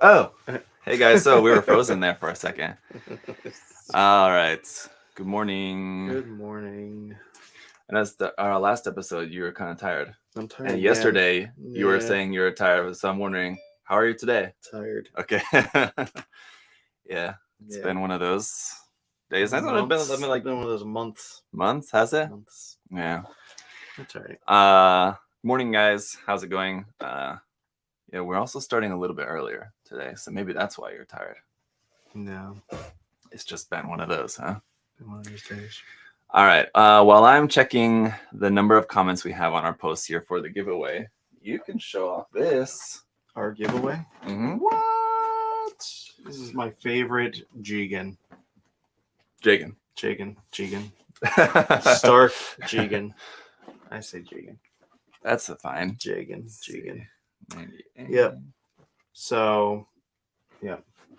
Oh, hey guys. So we were frozen there for a second. All right. Good morning. Good morning. And as our last episode, you were kind of tired. I'm tired. And again. yesterday, you were saying you were tired. So I'm wondering, how are you today? Tired. Okay. Yeah. It's been one of those days. Hasn't it been? It's been one of those months. Months, has it? Months. Yeah. That's all right. Morning, guys. How's it going? Yeah, we're also starting a little bit earlier today, so maybe that's why you're tired. No. It's just been one of those, huh? Been one of those days. All right. While I'm checking the number of comments we have on our post here for the giveaway, you can show off this. Our giveaway? Mm-hmm. What? This is my favorite Jigen. Jagan. Stark Jigen. I say Jigen. That's a fine. Jigen. Yep. Yep. So, yeah.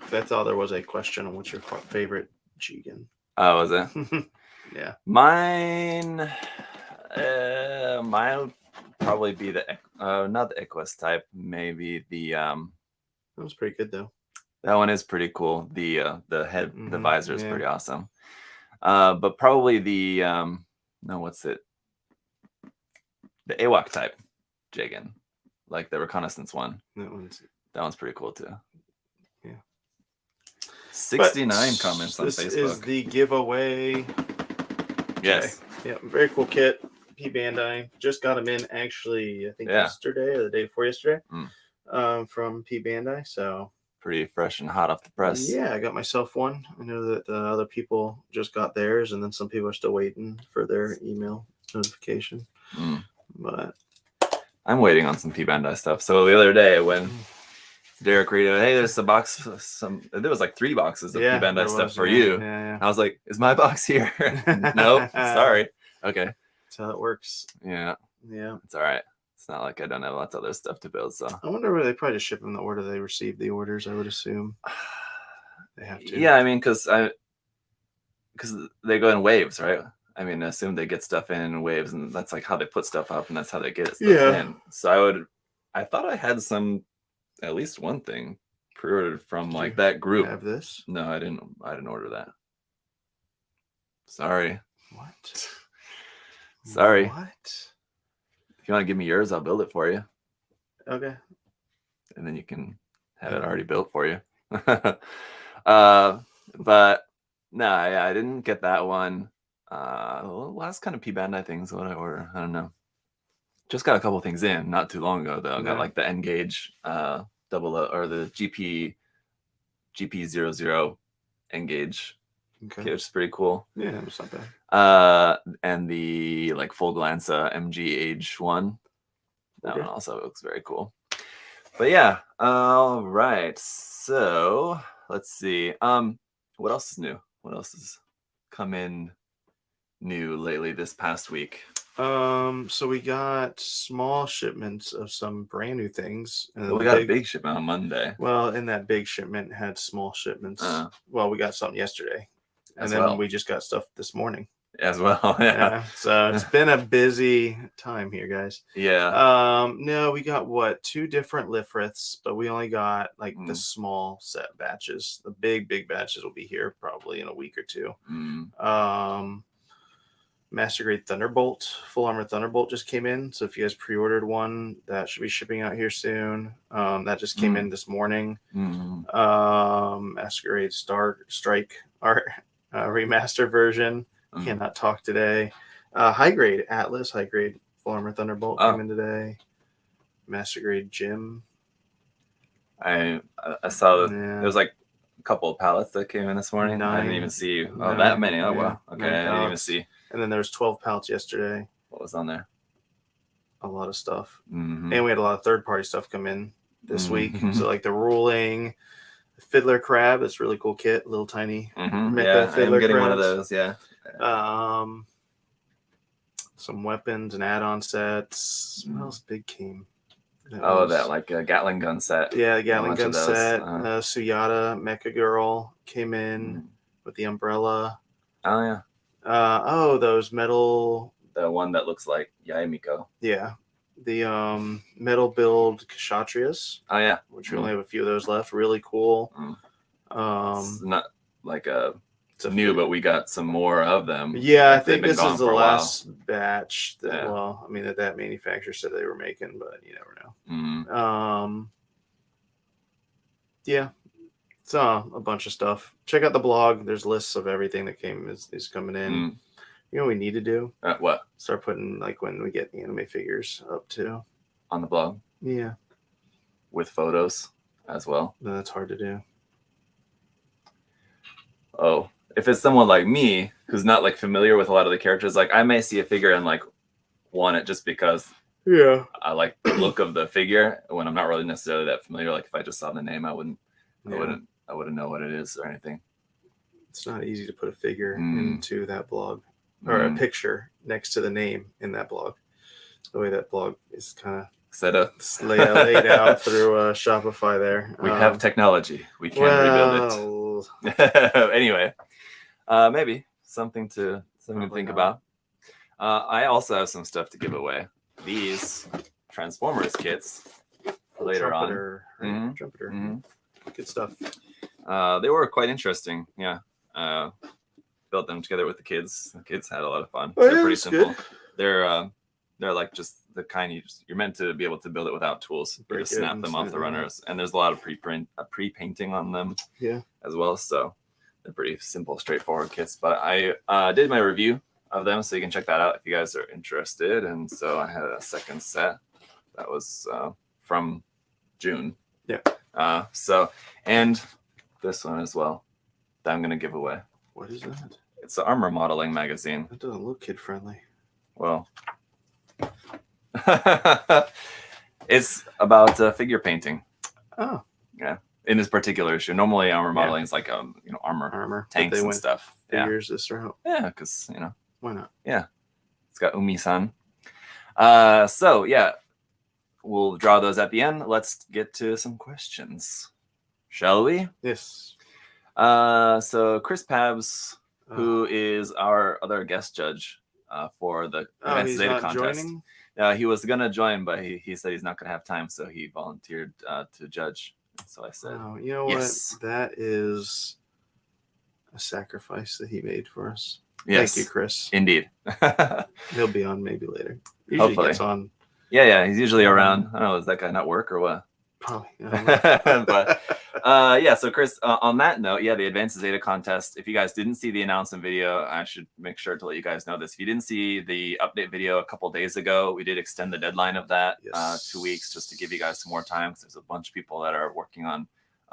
That's all there was a question on what's your favorite Jigen. Oh, was it? Yeah. Mine would probably be the not the Equus type, maybe the That was pretty good though. That one is pretty cool. The head, the visor is yeah. pretty awesome. But probably the no, what's it? The AWAC type Jagan, like the reconnaissance one. That one's pretty cool too. Yeah. 69 comments on Facebook. This is the giveaway. Yes. Okay. Yeah, very cool kit. P Bandai. Just got them in actually, I think yesterday or the day before yesterday. From P Bandai. So pretty fresh and hot off the press. Yeah, I got myself one. I know that other people just got theirs, and then some people are still waiting for their email notification. But I'm waiting on some P Bandai stuff. So the other day when Derek radioed, hey, there's a box. There was like 3 boxes of P Bandai stuff for you. Yeah. I was like, is my box here? Nope. Sorry. Okay. That's how it works. Yeah. Yeah. It's all right. It's not like I don't have lots of other stuff to build. So I wonder where they probably just ship them the order they receive the orders. I would assume they have to. Yeah, I mean, because they go in waves, right? I mean, I assume they get stuff in waves, and that's like how they put stuff up, and that's how they get stuff in. So I thought I had at least one thing pre-ordered from like that group. Have this? No, I didn't order that. Sorry. What? Sorry. What? If you want to give me yours, I'll build it for you. Okay. And then you can have it already built for you. But no, yeah, I didn't get that one. Last kind of P Bandai things, what I order, I don't know. Just got a couple things in not too long ago though. I got like the N-Gage double or the GP00 N-Gage. Okay, which is pretty cool. Yeah, it's not bad. And the like full glance MGH one. That one also looks very cool. But yeah, all right. So let's see. What else is new? What else has come in new lately this past week? So we got small shipments of some brand new things. And we got a big shipment on Monday. Well, in that big shipment had small shipments. Well, we got something yesterday. And then we just got stuff this morning as well. Yeah. So it's been a busy time here, guys. Yeah. No, we got 2 different Lifriths, but we only got like the small set batches. The big batches will be here probably in a week or 2. Master Grade Thunderbolt, Full Armor Thunderbolt just came in. So if you guys pre-ordered one, that should be shipping out here soon. That just came in this morning. Master Grade Strike Art remaster version. Cannot talk today. High Grade Atlas, High Grade Full Armor Thunderbolt came in today. Master Grade Gym. I saw there was like a couple of pallets that came in this morning. 9, I didn't even see that many. Oh, wow. Okay, I didn't even see. And then there was 12 pallets yesterday. What was on there? A lot of stuff. And we had a lot of third-party stuff come in this week. So like the ruling, the Fiddler Crab. That's a really cool kit. Little tiny mecha Fiddler I'm getting crabs. One of those, yeah. Some weapons and add-on sets. What else big came? That like a Gatling gun set. Yeah, the Gatling gun set. Suyata Mecha Girl came in with the umbrella. Oh, yeah. Those metal. The one that looks like Yaemiko. Yeah. The metal build Kshatriyas. Oh yeah, which we only have a few of those left. Really cool. It's not like it's new, but we got some more of them. Yeah, I think this is the last batch. That, Yeah. Well, I mean that manufacturer said they were making, but you never know. Mm. Yeah, so a bunch of stuff. Check out the blog. There's lists of everything that is coming in. You know what we need to do? What? Start putting like when we get the anime figures up too. On the blog? Yeah. With photos as well? No, that's hard to do. Oh, if it's someone like me who's not like familiar with a lot of the characters, like I may see a figure and like want it just because I like the look of the figure when I'm not really necessarily that familiar. Like if I just saw the name, I wouldn't know what it is or anything. It's not easy to put a figure into that blog or a picture next to the name in that blog. The way that blog is kind of set up, laid out through Shopify there. We have technology. We can rebuild it. Anyway, maybe something to think about. I also have some stuff to give away. These Transformers kits later on. Trumpeter. Good stuff. They were quite interesting. Yeah. Built them together with the kids. The kids had a lot of fun. They're pretty simple. Good. They're like just the kind you're meant to be able to build it without tools. You just snap them off the runners, and there's a lot of pre-painting on them. As well. So they're pretty simple, straightforward kits. But I did my review of them, so you can check that out if you guys are interested. And so I had a second set that was from June. Yeah. And this one as well that I'm gonna give away. What is that? It's the Armor Modeling magazine. That doesn't look kid friendly. Well, it's about figure painting. Oh. Yeah. In this particular issue, normally armor modeling is like armor tanks and stuff. Figures this route. Yeah, because why not? Yeah, it's got Umi-san. So yeah, we'll draw those at the end. Let's get to some questions, shall we? Yes. So Chris Pabs, who is our other guest judge for the Advanced Zeta contest. Joining? He was gonna join, but he said he's not gonna have time, so he volunteered to judge. So I said, you know yes. What? That is a sacrifice that he made for us. Yes. Thank you, Chris. Indeed. He'll be on maybe later. Usually Hopefully. He gets on. Yeah, he's usually around. I don't know, is that guy not work or what? Probably. But yeah, so Chris, on that note, the Advanced Zeta contest, if you guys didn't see the announcement video, I should make sure to let you guys know this. If you didn't see the update video a couple days ago, we did extend the deadline of that 2 weeks just to give you guys some more time, because there's a bunch of people that are working on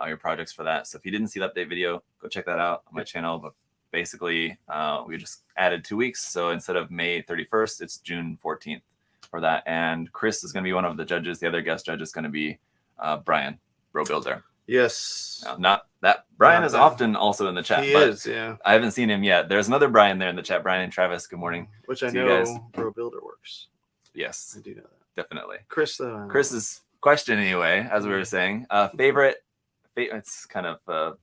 your projects for that. So if you didn't see the update video, go check that out on my channel. But basically, we just added 2 weeks. So instead of May 31st, it's June 14th for that. And Chris is going to be one of the judges. The other guest judge is going to be Brian, Bro Builder. Yes. Not that. Brian is often also in the chat. He is, yeah. I haven't seen him yet. There's another Brian there in the chat. Brian and Travis, good morning. Which I know Bro Builder works. Yes. I do know that. Definitely. Chris, though. Chris's question, anyway, as we were saying. It's kind of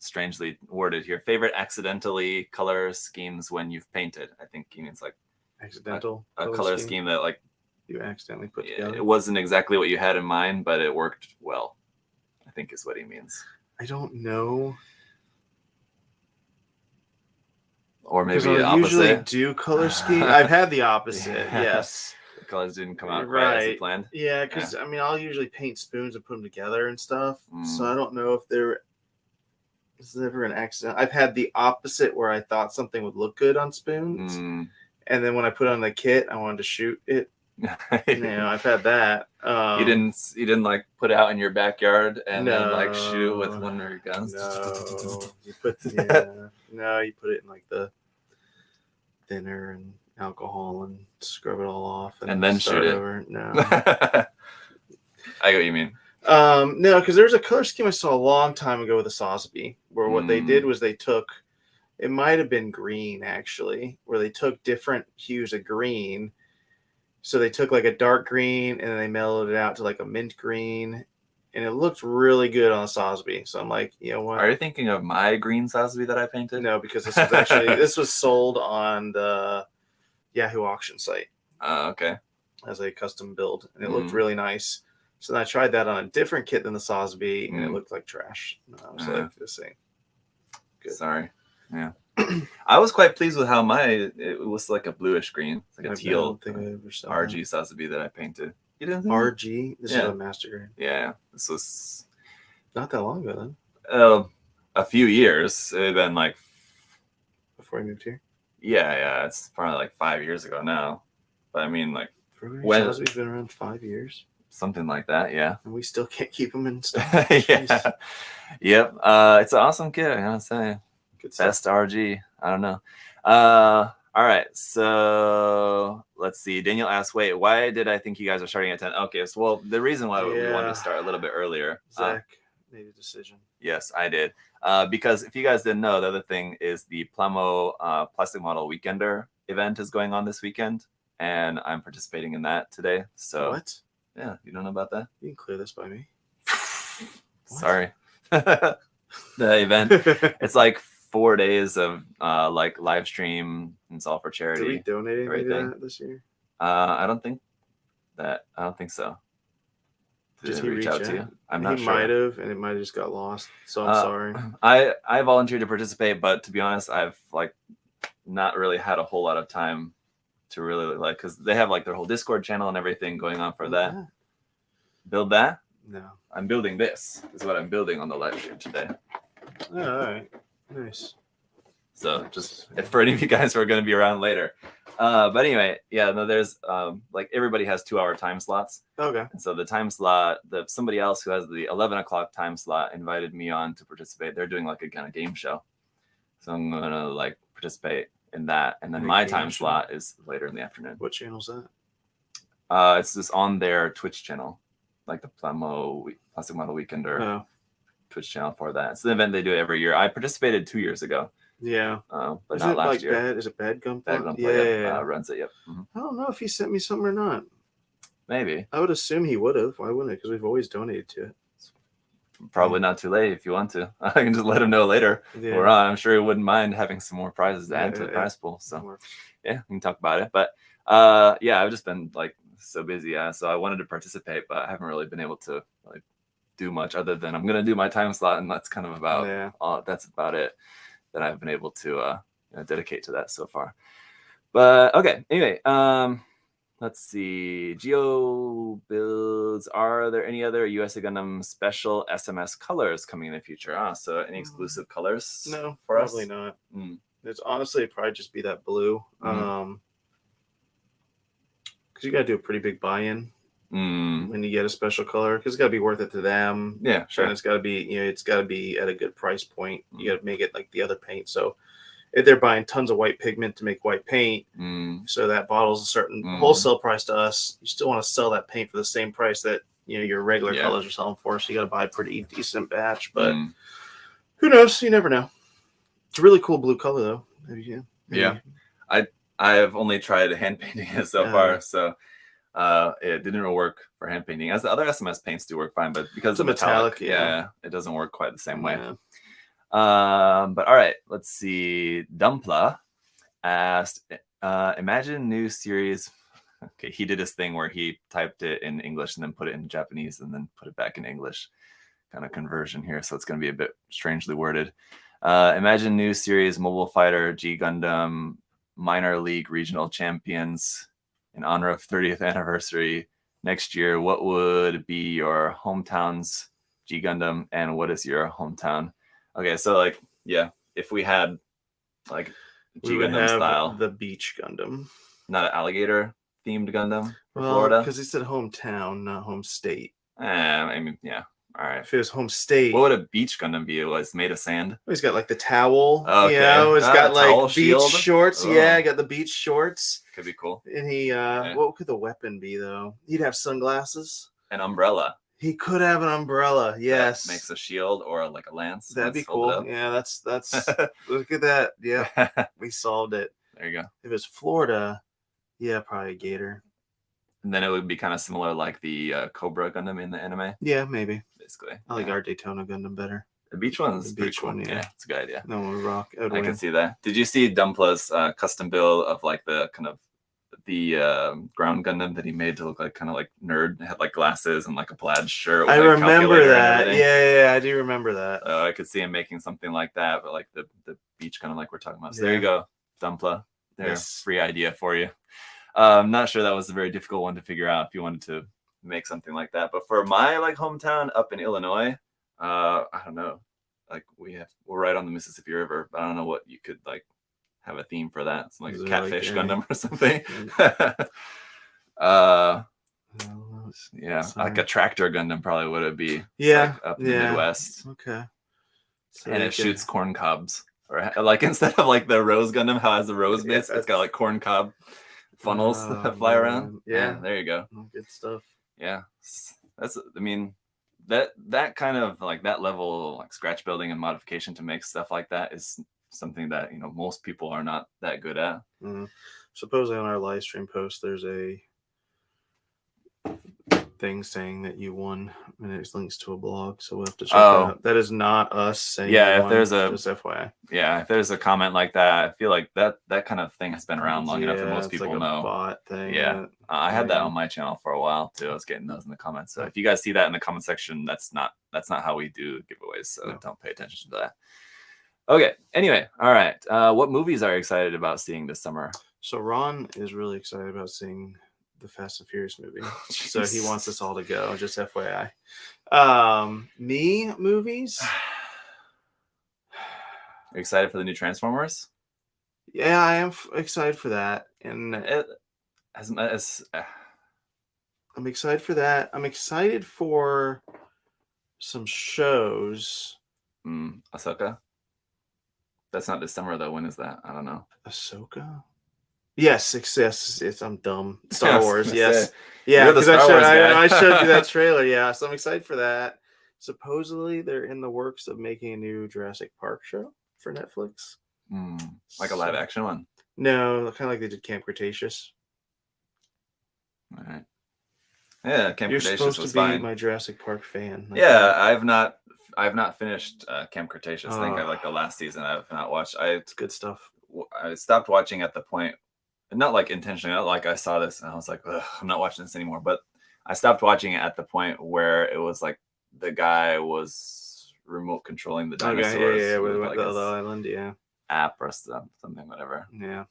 strangely worded here. Favorite accidentally color schemes when you've painted. I think he means like accidental a color scheme that like you accidentally put together. It wasn't exactly what you had in mind, but it worked well, I think is what he means. I don't know. Or maybe the opposite. Usually do color scheme. I've had the opposite, yes. The colors didn't come out right as you planned. Yeah, because I mean, I'll usually paint spoons and put them together and stuff. So I don't know if this is ever an accident. I've had the opposite where I thought something would look good on spoons. And then when I put on the kit, I wanted to shoot it. I've had that. You didn't like put it out in your backyard and then like shoot it with one of your guns. No, you put it in like the thinner and alcohol and scrub it all off and then shoot it. Over. No, I get what you mean. No, because there's a color scheme I saw a long time ago with a Sesame where what they did was they took. It might have been green actually, where they took different hues of green. So they took like a dark green and then they mellowed it out to like a mint green, and it looked really good on a Sesame. So I'm like, you know what? Are you thinking of my green Sesame that I painted? No, because this was sold on the Yahoo auction site. Okay. as a custom build, and it looked really nice. So then I tried that on a different kit than the Sesame, and it looked like trash. I was like, this ain't good. Sorry. Yeah. I was quite pleased with how it was like a bluish green. It's like a teal. I don't think I ever saw RG Sesame that I painted. You didn't think RG? This is a master grade. Yeah. This was not that long ago then. A few years. It had been like before I moved here. Yeah. It's probably like 5 years ago now. But I mean, like when Sesame's been around 5 years. Something like that, yeah. And we still can't keep them in stock. Yeah. Yep. It's an awesome kit, I gotta say. Good best stuff. RG. I don't know. All right. So let's see. Daniel asked, wait, why did I think you guys are starting at 10? Okay, so well, the reason why we wanted to start a little bit earlier. Zach made a decision. Yes, I did. Because if you guys didn't know, the other thing is the Plamo Plastic Model Weekender event is going on this weekend, and I'm participating in that today. So what? Yeah, you don't know about that? You can clear this by me. Sorry. The event. It's like 4 days of like live stream, and it's all for charity. Did we donate anything to that this year? I don't think so. Did he reach out to you? I'm not sure. He might have, and it might have just got lost. So I'm sorry. I volunteered to participate, but to be honest, I've like not really had a whole lot of time to really like, because they have like their whole Discord channel and everything going on for that. Build that? No. I'm building this. This is what I'm building on the live stream today. Oh, all right. Nice. So just if for any of you guys who are going to be around later. But anyway, yeah, no, there's like everybody has 2-hour time slots. Okay. And so the time slot, somebody else who has the 11 o'clock time slot invited me on to participate. They're doing like a kind of game show. So I'm going to like participate in that. And then my time slot is later in the afternoon. What channel's that? It's just on their Twitch channel, like the Plamo Plastic Model Weekender Twitch channel for that. It's an event they do every year. I participated 2 years ago. Yeah. But not last year. Is it Bad Gunpla? Bad Gunpla, yeah. Runs it, yep. Mm-hmm. I don't know if he sent me something or not. Maybe. I would assume he would have. Why wouldn't it? Because we've always donated to it. Probably not too late if you want to. I can just let him know later. Yeah. We're on. I'm sure he wouldn't mind having some more prizes to add to the prize pool. So yeah, we can talk about it. But yeah, I've just been like so busy. So I wanted to participate, but I haven't really been able to like do much other than I'm gonna do my time slot, and that's kind of about that's about it that I've been able to dedicate to that so far. But okay, anyway, let's see. Geo builds. Are there any other USA Gundam special SMS colors coming in the future? So any exclusive colors? No, for probably us? not. It's honestly probably just be that blue. Because you got to do a pretty big buy-in when you get a special color, because it's got to be worth it to them. Yeah, sure. And it's got to be, it's got to be at a good price point. You got to make it like the other paint. So if they're buying tons of white pigment to make white paint, so that bottle's a certain wholesale price to us, you still want to sell that paint for the same price that your regular colors are selling for. So you got to buy a pretty decent batch. But who knows? You never know. It's a really cool blue color, though. Maybe. I have only tried hand painting it so far, so it didn't work for hand painting. As the other SMS paints do work fine, but because of metallic, it doesn't work quite the same way. But all right, let's see. Dumpla asked, imagine new series. Okay, he did his thing where he typed it in English and then put it in Japanese and then put it back in English. Kind of conversion here, so it's going to be a bit strangely worded. Imagine new series Mobile Fighter G Gundam Minor League Regional Champions in honor of 30th anniversary next year. What would be your hometown's G Gundam, and what is your hometown? Okay, so like, yeah, if we had like G Gundam style, the beach Gundam, not an alligator themed Gundam for well, Florida, because he said hometown, not home state. I mean, yeah. All right. If it was home state, what would a beach Gundam be? It was made of sand. He's got like the towel. Okay. It's got like beach shorts. Oh. Yeah, got the beach shorts. Could be cool. And he, what could the weapon be though? He'd have sunglasses. An umbrella. He could have an umbrella. Yes. That makes a shield or like a lance. That'd be cool. Yeah, that's. Look at that. Yeah, we solved it. There you go. If it's Florida, yeah, probably a gator. And then it would be kind of similar like the Cobra Gundam in the anime. Yeah, maybe. Basically. I like our Daytona Gundam better. The beach one is pretty cool. One, yeah, it's a good idea. No one would rock. I can see that. Did you see Dumpla's custom build of like the kind of the ground Gundam that he made to look like kind of like nerd. It had like glasses and like a plaid shirt. With, I like, remember calculator and that. everything. Yeah, I do remember that. I could see him making something like that, but like the beach kind of like we're talking about. So there you go, Dumpla. There's free idea for you. I'm not sure that was a very difficult one to figure out if you wanted to make something like that. But for my like hometown up in Illinois, I don't know. Like we're right on the Mississippi River, but I don't know what you could like have a theme for that. It's like a catfish Gundam or something. Yeah, like a tractor Gundam probably would it be. Yeah, like up in the Midwest. Okay. So and it shoots corn cobs, or like instead of like the rose Gundam, how it has the rose bits, it's got like corn cob funnels that fly around. Yeah, there you go. Good stuff. Yeah, that's. I mean, that kind of like that level like scratch building and modification to make stuff like that is something that most people are not that good at. Supposedly on our live stream post, there's a thing saying that you won, and it links to a blog, so we'll have to check that out. That is not us saying. Yeah, if there's a just FYI. Yeah, if there's a comment like that, I feel like that kind of thing has been around long enough that most people like know. A bot thing. Yeah, I had that on my channel for a while too. I was getting those in the comments. So if you guys see that in the comment section, that's not how we do giveaways. So don't pay attention to that. Okay. Anyway, all right. What movies are you excited about seeing this summer? So Ron is really excited about seeing the Fast and Furious movie. So he wants us all to go, just FYI. Me, movies? Are you excited for the new Transformers? Yeah, I am excited for that. And I'm excited for that. I'm excited for some shows. Ahsoka? That's not this summer, though. When is that? I don't know. Ahsoka? Yes. I'm dumb. Star Wars. Yes. Yeah, because I showed you that trailer. Yeah, so I'm excited for that. Supposedly, they're in the works of making a new Jurassic Park show for Netflix. Like a live action one? No, kind of like they did Camp Cretaceous. All right. Yeah, Camp You're Cretaceous supposed was to be fine. my Jurassic Park fan. Yeah, I've not finished Camp Cretaceous. I think I like the last season. I've not watched. It's good stuff. I stopped watching at the point, not like intentionally, not like I saw this and I was like, I'm not watching this anymore. But I stopped watching it at the point where it was like the guy was remote controlling the dinosaurs. Okay, yeah, with like the island, app or something, whatever. Yeah.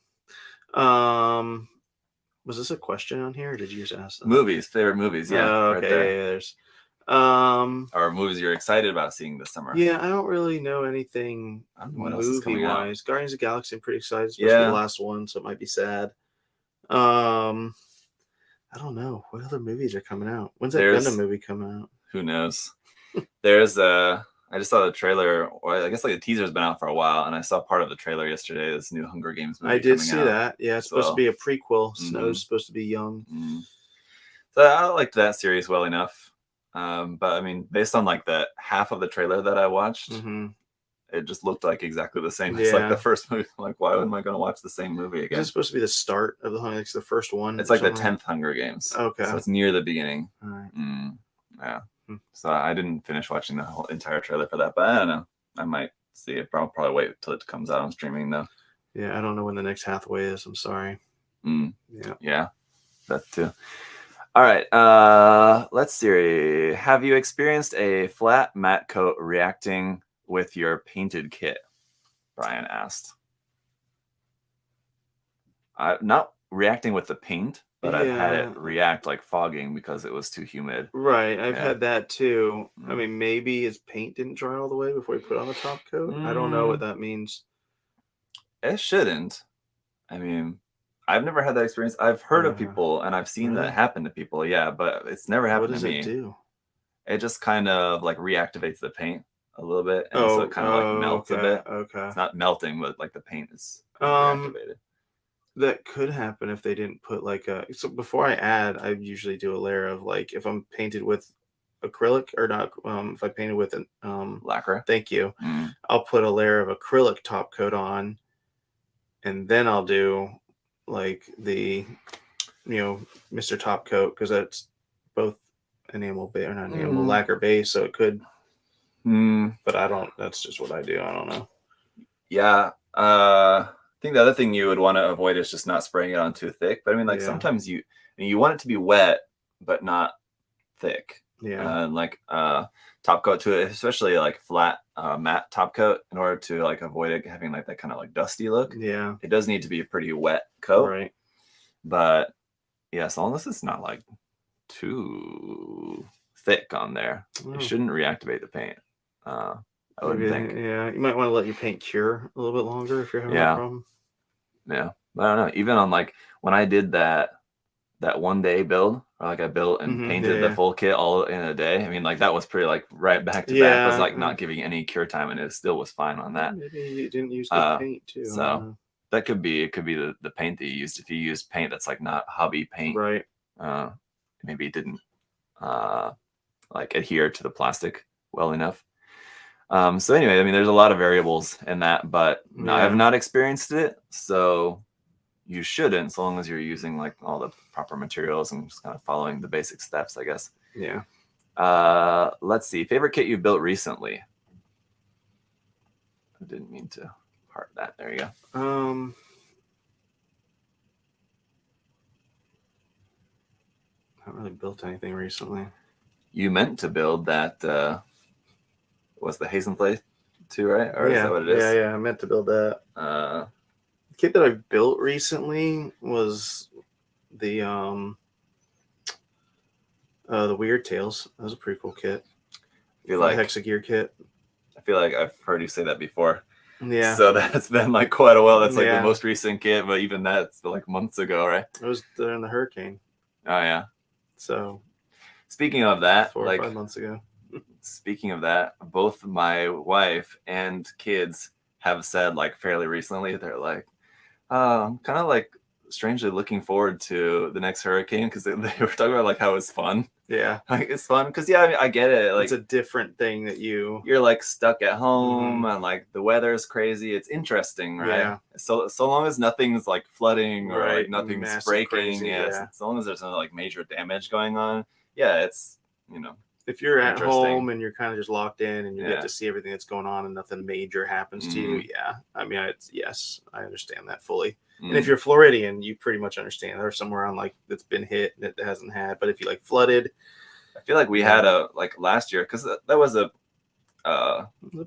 Was this a question on here, or did you just ask that? Movies, favorite movies, yeah. Okay, right there. There's or movies you're excited about seeing this summer. Yeah, I don't really know anything movie wise. Guardians of the Galaxy, I'm pretty excited. It's supposed to be the last one, so it might be sad. I don't know what other movies are coming out. When's that Gundam movie coming out? Who knows? There's I just saw the trailer, or I guess like the teaser's been out for a while, and I saw part of the trailer yesterday. This new Hunger Games movie. I did see that. Yeah, it's supposed to be a prequel. Snow's supposed to be young. So I liked that series well enough. But I mean, based on like the half of the trailer that I watched, it just looked like exactly the same as like the first movie. Like, why am I going to watch the same movie again? It's supposed to be the start of the Hunger Games, the first one. It's like the 10th Hunger Games. Okay. So it's near the beginning. All right. Yeah. So I didn't finish watching the whole entire trailer for that, but I don't know. I might see it. I'll probably wait till it comes out on streaming though. Yeah, I don't know when the next Hathaway is. I'm sorry. Yeah, that too. All right. Let's see. Have you experienced a flat matte coat reacting with your painted kit? Brian asked. Not reacting with the paint, but I've had it react like fogging because it was too humid. Right. I've had that too. I mean, maybe his paint didn't dry all the way before he put on the top coat. I don't know what that means. It shouldn't. I mean, I've never had that experience. I've heard of people and I've seen that happen to people. Yeah, but it's never happened to me. What does it do? It just kind of like reactivates the paint a little bit. And so it kind of like melts a bit. Okay. It's not melting, but like the paint is reactivated. That could happen if they didn't put like a. So before I add, I usually do a layer of like if I'm painted with acrylic or not. If I painted with an lacquer. Thank you. I'll put a layer of acrylic top coat on, and then I'll do like the, Mr. Top Coat because that's both enamel base or not enamel lacquer base, so it could. But I don't. That's just what I do. I don't know. Yeah. think the other thing you would want to avoid is just not spraying it on too thick. But I mean, like sometimes you want it to be wet, but not thick. Yeah. Like top coat to it, especially like flat matte top coat, in order to like avoid it having like that kind of like dusty look. Yeah. It does need to be a pretty wet coat. Right. But yeah, as long as it's not like too thick on there, it shouldn't reactivate the paint. I wouldn't think. Yeah, you might want to let your paint cure a little bit longer if you're having a problem. Yeah, I don't know. Even on like when I did that one day build, or like I built and painted the full kit all in a day. I mean, like that was pretty like right back to back. It was like not giving any cure time, and it still was fine on that. Maybe you didn't use good paint too. So that could be the paint that you used. If you used paint that's like not hobby paint, right? Maybe it didn't like adhere to the plastic well enough. So anyway, I mean, there's a lot of variables in that, but I have not experienced it, so you shouldn't, so long as you're using like all the proper materials and just kind of following the basic steps, I guess. Yeah. Let's see. Favorite kit you built recently? I didn't mean to heart that. There you go. Haven't really built anything recently. You meant to build that. Was the Hazen Play 2, right? Or is that what it is? Yeah. I meant to build that. The kit that I built recently was the Weird Tales. That was a pretty cool kit. I feel like Hexagear kit. I feel like I've heard you say that before. Yeah. So that's been like quite a while. That's like the most recent kit, but even that's like months ago, right? It was during the hurricane. Oh yeah. So speaking of that, 4 or 5 months ago. Speaking of that, both my wife and kids have said like fairly recently, they're like, I'm kind of like strangely looking forward to the next hurricane, because they were talking about like how it's fun. Yeah, like it's fun because I mean, I get it. Like it's a different thing that you're like stuck at home and like the weather's crazy. It's interesting, right? Yeah. So long as nothing's like flooding or like nothing's breaking, as long as there's no like major damage going on, it's if you're at home and you're kind of just locked in and you get to see everything that's going on and nothing major happens to you, I mean, I understand that fully. And if you're Floridian, you pretty much understand. Or somewhere on like that's been hit and it hasn't had. But if you like flooded, I feel like we had a like last year, because that was a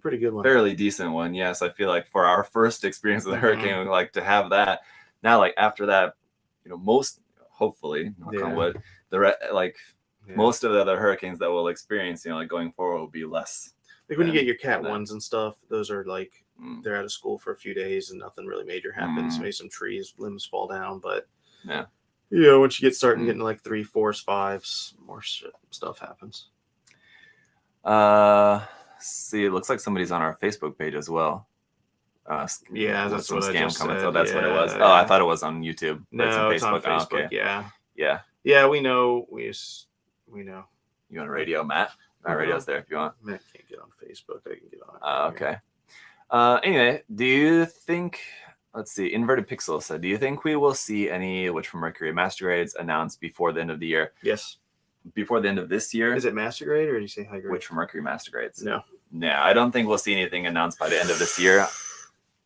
pretty good one, fairly decent one. Yes, I feel like for our first experience with the hurricane, we like to have that. Now, like after that, most hopefully, knock on wood, most of the other hurricanes that we'll experience, like going forward, will be less. Like when you get your Cat 1s and stuff, those are like they're out of school for a few days and nothing really major happens. Maybe some trees, limbs fall down, but once you get starting getting like 3, 4s, 5s, more stuff happens. See, it looks like somebody's on our Facebook page as well. That's what I just said. Oh, that's what it was. I thought it was on YouTube. No, it's on Facebook. Okay. Yeah. We know. We know. You on radio, Matt? Our radio's there if you want. Matt can't get on Facebook. I can get on it. Okay. Anyway, do you think? Let's see. Inverted Pixel said, "Do you think we will see any Witch from Mercury Master Grades announced before the end of the year?" Yes. Before the end of this year. Is it Master Grade or did you say High Grade? Witch from Mercury Master Grades. No. Yeah, I don't think we'll see anything announced by the end of this year.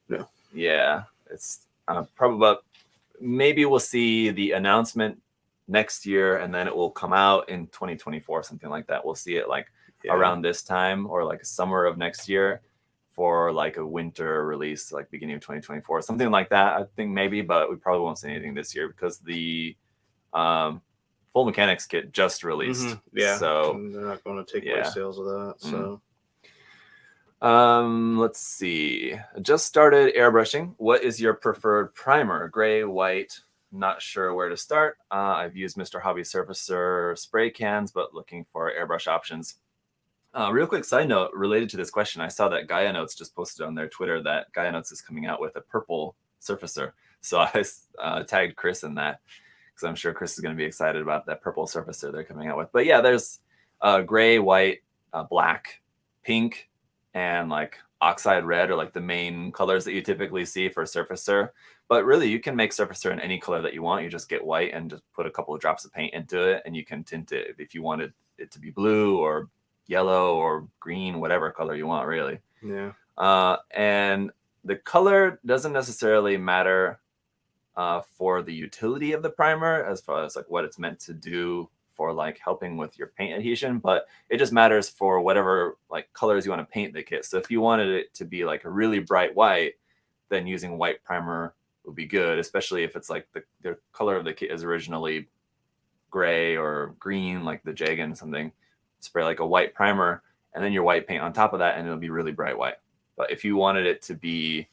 No. Yeah, it's probably. Maybe we'll see the announcement next year, and then it will come out in 2024, something like that. We'll see it like around this time, or like summer of next year, for like a winter release, like beginning of 2024, something like that. I think maybe, but we probably won't see anything this year because the Full Mechanics kit just released. So and they're not going to take away sales of that. So let's see. Just started airbrushing. What is your preferred primer? Gray, white? Not sure where to start. I've used Mr. Hobby Surfacer spray cans, but looking for airbrush options. Real quick side note related to this question, I saw that Gaia Notes just posted on their Twitter that Gaia Notes is coming out with a purple surfacer. So I tagged Chris in that, because I'm sure Chris is going to be excited about that purple surfacer they're coming out with. But yeah, there's gray, white, black, pink, and like oxide red are like the main colors that you typically see for surfacer. But really, you can make surfacer in any color that you want. You just get white and just put a couple of drops of paint into it, and you can tint it if you wanted it to be blue or yellow or green, whatever color you want, really. Yeah. And the color doesn't necessarily matter for the utility of the primer as far as like what it's meant to do for like helping with your paint adhesion, but it just matters for whatever like colors you want to paint the kit. So if you wanted it to be like a really bright white, then using white primer would be good, especially if it's like the color of the kit is originally gray or green, like the Jagan or something. Spray like a white primer and then your white paint on top of that, and it'll be really bright white. But if you wanted it to be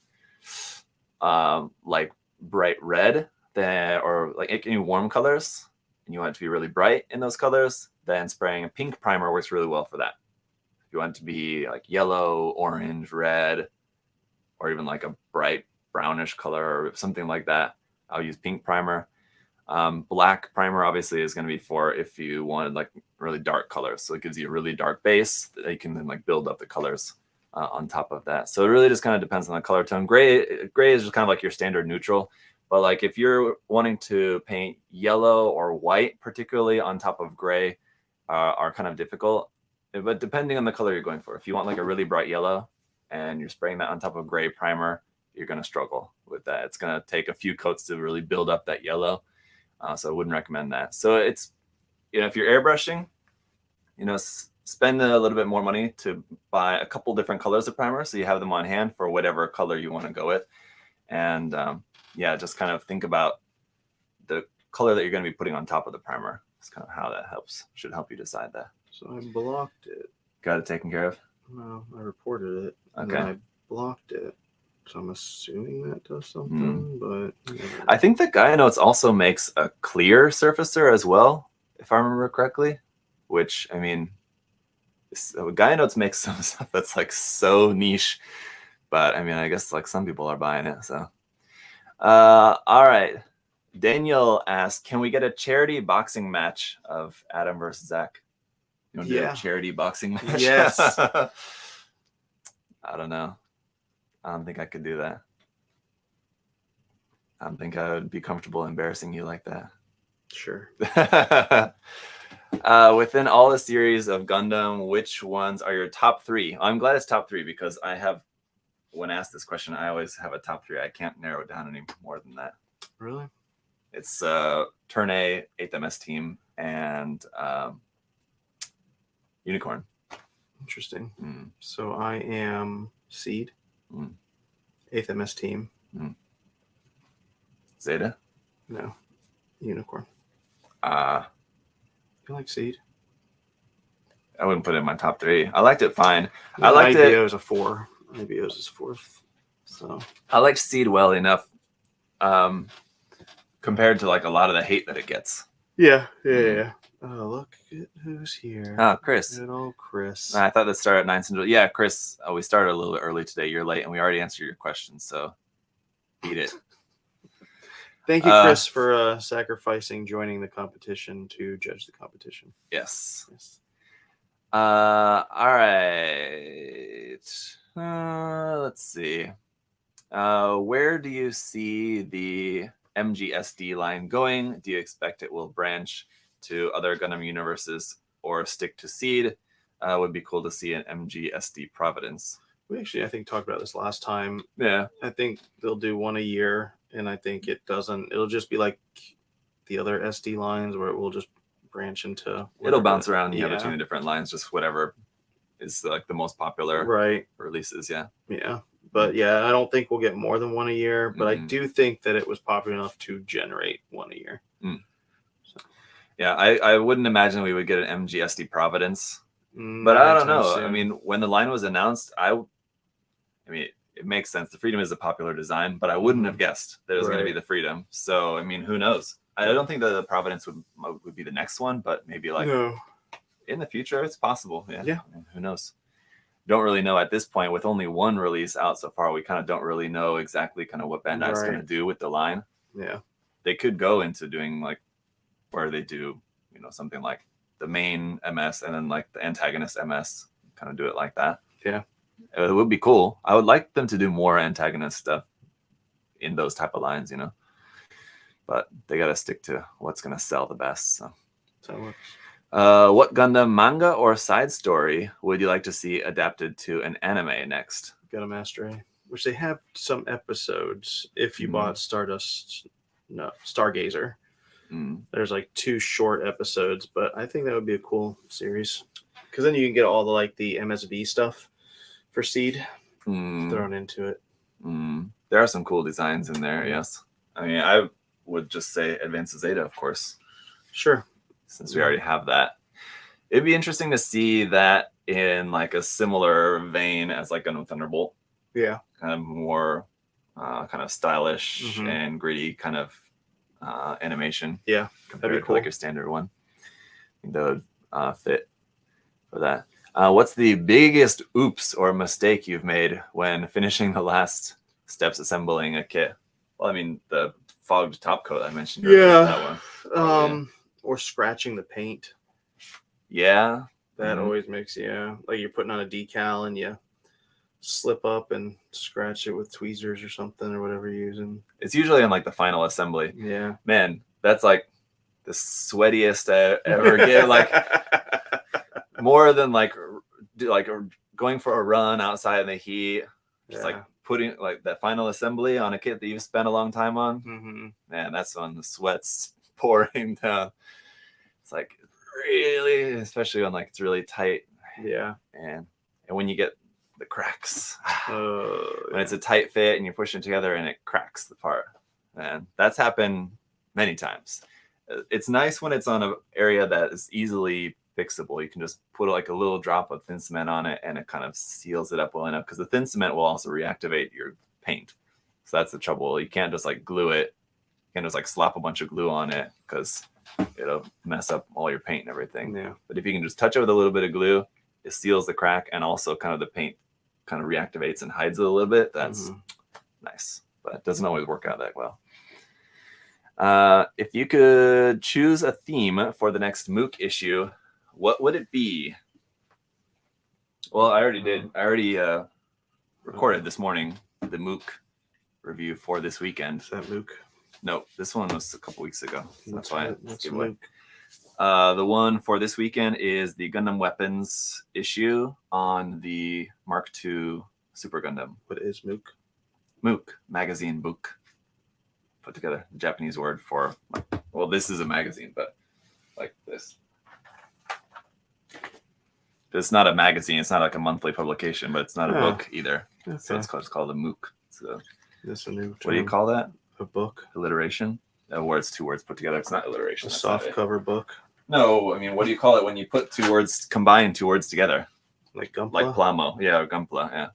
like bright red, then or like any warm colors, and you want it to be really bright in those colors, then spraying a pink primer works really well for that. If you want it to be like yellow, orange, red, or even like a bright brownish color or something like that, I'll use pink primer. Black primer obviously is going to be for if you wanted like really dark colors. So it gives you a really dark base that you can then like build up the colors on top of that. So it really just kind of depends on the color tone. Gray is just kind of like your standard neutral. But like if you're wanting to paint yellow or white, particularly on top of gray, are kind of difficult. But depending on the color you're going for, if you want like a really bright yellow and you're spraying that on top of gray primer, you're going to struggle with that. It's going to take a few coats to really build up that yellow. So I wouldn't recommend that. So it's, if you're airbrushing, spend a little bit more money to buy a couple different colors of primer so you have them on hand for whatever color you want to go with. And just kind of think about the color that you're going to be putting on top of the primer. That's kind of how that should help you decide that. So I blocked it. Got it taken care of? No, I reported it. Okay. And I blocked it. So I'm assuming that does something, but... I think the Gaia Notes also makes a clear surfacer as well, if I remember correctly. Which, I mean, Gaia Notes makes some stuff that's like so niche. But, I mean, I guess like some people are buying it, so... all right. Daniel asked, can we get a charity boxing match of Adam versus Zach? You want to do a charity boxing match? Yes. I don't know. I don't think I could do that. I don't think I would be comfortable embarrassing you like that. Sure. Within all the series of Gundam, which ones are your top three? I'm glad it's top three because when asked this question, I always have a top three. I can't narrow it down any more than that. Really? It's Turn A, 8th MS Team, and Unicorn. Interesting. So I am Seed, 8th MS Team. Zeta? No. Unicorn. You like Seed? I wouldn't put it in my top three. I liked it fine. No, I liked it. IBO is a 4. IBO is 4th. So I liked Seed well enough compared to like a lot of the hate that it gets. Yeah. Oh, look at who's here. Oh, Chris. Good old Chris. I thought that started at 9 Central. Yeah, Chris, we started a little bit early today. You're late, and we already answered your question, so eat it. Thank you, Chris, for sacrificing joining the competition to judge the competition. Yes. All right. Let's see. Where do you see the MGSD line going? Do you expect it will branch to other Gundam universes or stick to Seed? Would be cool to see an MGSD Providence. We actually, I think, talked about this last time. Yeah. I think they'll do one a year, and I think it'll just be like the other SD lines where it will just branch into... It'll bounce around between the different lines, just whatever is like the most popular releases, yeah. But I don't think we'll get more than one a year, but I do think that it was popular enough to generate one a year. So. Yeah, I wouldn't imagine we would get an MGSD Providence, but I don't know. Soon. I mean, when the line was announced, I mean, it makes sense. The Freedom is a popular design, but I wouldn't have guessed that it was going to be the Freedom. So, I mean, who knows? I don't think that the Providence would be the next one, but maybe like in the future, it's possible. Yeah. I mean, who knows? Don't really know at this point. With only one release out so far, we kind of don't really know exactly kind of what Bandai is going to do with the line. Yeah. They could go into doing like where they do, something like the main MS and then like the antagonist MS, kind of do it like that. Yeah. It would be cool. I would like them to do more antagonist stuff in those type of lines, but they got to stick to what's going to sell the best. So that works. What Gundam manga or side story would you like to see adapted to an anime next? Gundam Master A. which they have some episodes if you bought Stargazer. There's like 2 short episodes, but I think that would be a cool series because then you can get all the MSB stuff for Seed thrown into it. There are some cool designs in there. Yes, I mean I would just say Advanced Zeta, of course. Sure, since we already have that. It'd be interesting to see that in like a similar vein as like Gundam Thunderbolt. Yeah, kind of more kind of stylish and gritty kind of animation. Yeah, compared to like your standard one. I think that would fit for that. What's the biggest oops or mistake you've made when finishing the last steps assembling a kit? Well, I mean the fogged top coat I mentioned earlier. Yeah, that one. Or scratching the paint. Yeah, that always makes like you're putting on a decal and you slip up and scratch it with tweezers or something or whatever you're using. It's usually on like the final assembly. Yeah, man, that's like the sweatiest I ever get. Like more than like going for a run outside in the heat. Just like putting like that final assembly on a kit that you've spent a long time on. Man, that's when the sweat's pouring down. It's like really, especially when like it's really tight. Yeah, and when you get the cracks when it's a tight fit and you're pushing it together and it cracks the part, and that's happened many times. It's nice when it's on an area that is easily fixable. You can just put like a little drop of thin cement on it and it kind of seals it up well enough, because the thin cement will also reactivate your paint. So that's the trouble. You can't just like glue it. You can't just like slap a bunch of glue on it because it'll mess up all your paint and everything. Yeah. But if you can just touch it with a little bit of glue, it seals the crack, and also kind of the paint kind of reactivates and hides it a little bit. That's nice, but it doesn't always work out that well. If you could choose a theme for the next MOOC issue, what would it be? Well, I already did. I already recorded this morning the MOOC review for this weekend. Is that MOOC? No, this one was a couple weeks ago. So that's why it's MOOC. The one for this weekend is the Gundam Weapons issue on the Mark II Super Gundam. What is MOOC? MOOC, magazine book. Put together, the Japanese word for, well, this is a magazine, but like this. It's not a magazine. It's not like a monthly publication, but it's not a book either. Okay. So it's called a MOOC. So that's a new term. What do you call that? A book. Alliteration? Where it's 2 words put together. It's not alliteration. A soft cover book. No, I mean, what do you call it when you put 2 words, combine 2 words together? Like Gumpla? Like plamo. Yeah, or Gumpla, yeah.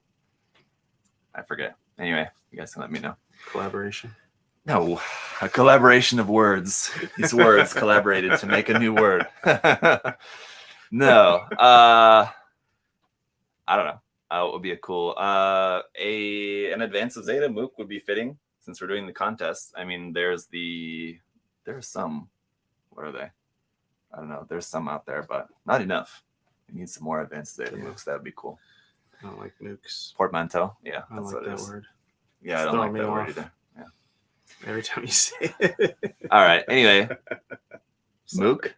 I forget. Anyway, you guys can let me know. Collaboration. No, a collaboration of words. These words collaborated to make a new word. No. I don't know. It would be a cool... an Advance of Zeta MOOC would be fitting since we're doing the contest. I mean, there's some... What are they? I don't know. There's some out there, but not enough. We need some more Advanced Zeta MOOCs. That would be cool. I don't like MOOCs. Portmanteau. Yeah, I don't that's like what it that is. word. Yeah, I don't like that word either. Yeah. Every time you say it. All right. Anyway, MOOC.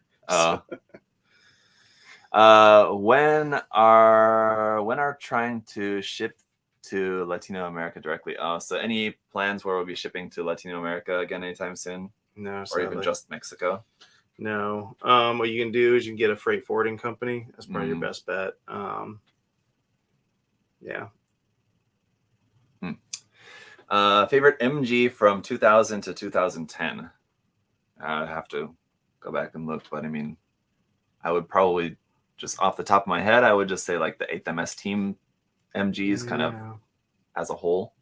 When are trying to ship to Latino America directly? So any plans where we'll be shipping to Latino America again anytime soon? No, or even just Mexico? No. What you can do is you can get a freight forwarding company. That's probably your best bet. Yeah. Favorite MG from 2000 to 2010? I'd have to go back and look, but I mean, I would probably just off the top of my head, I would just say like the 8th MS team MGs kind of as a whole,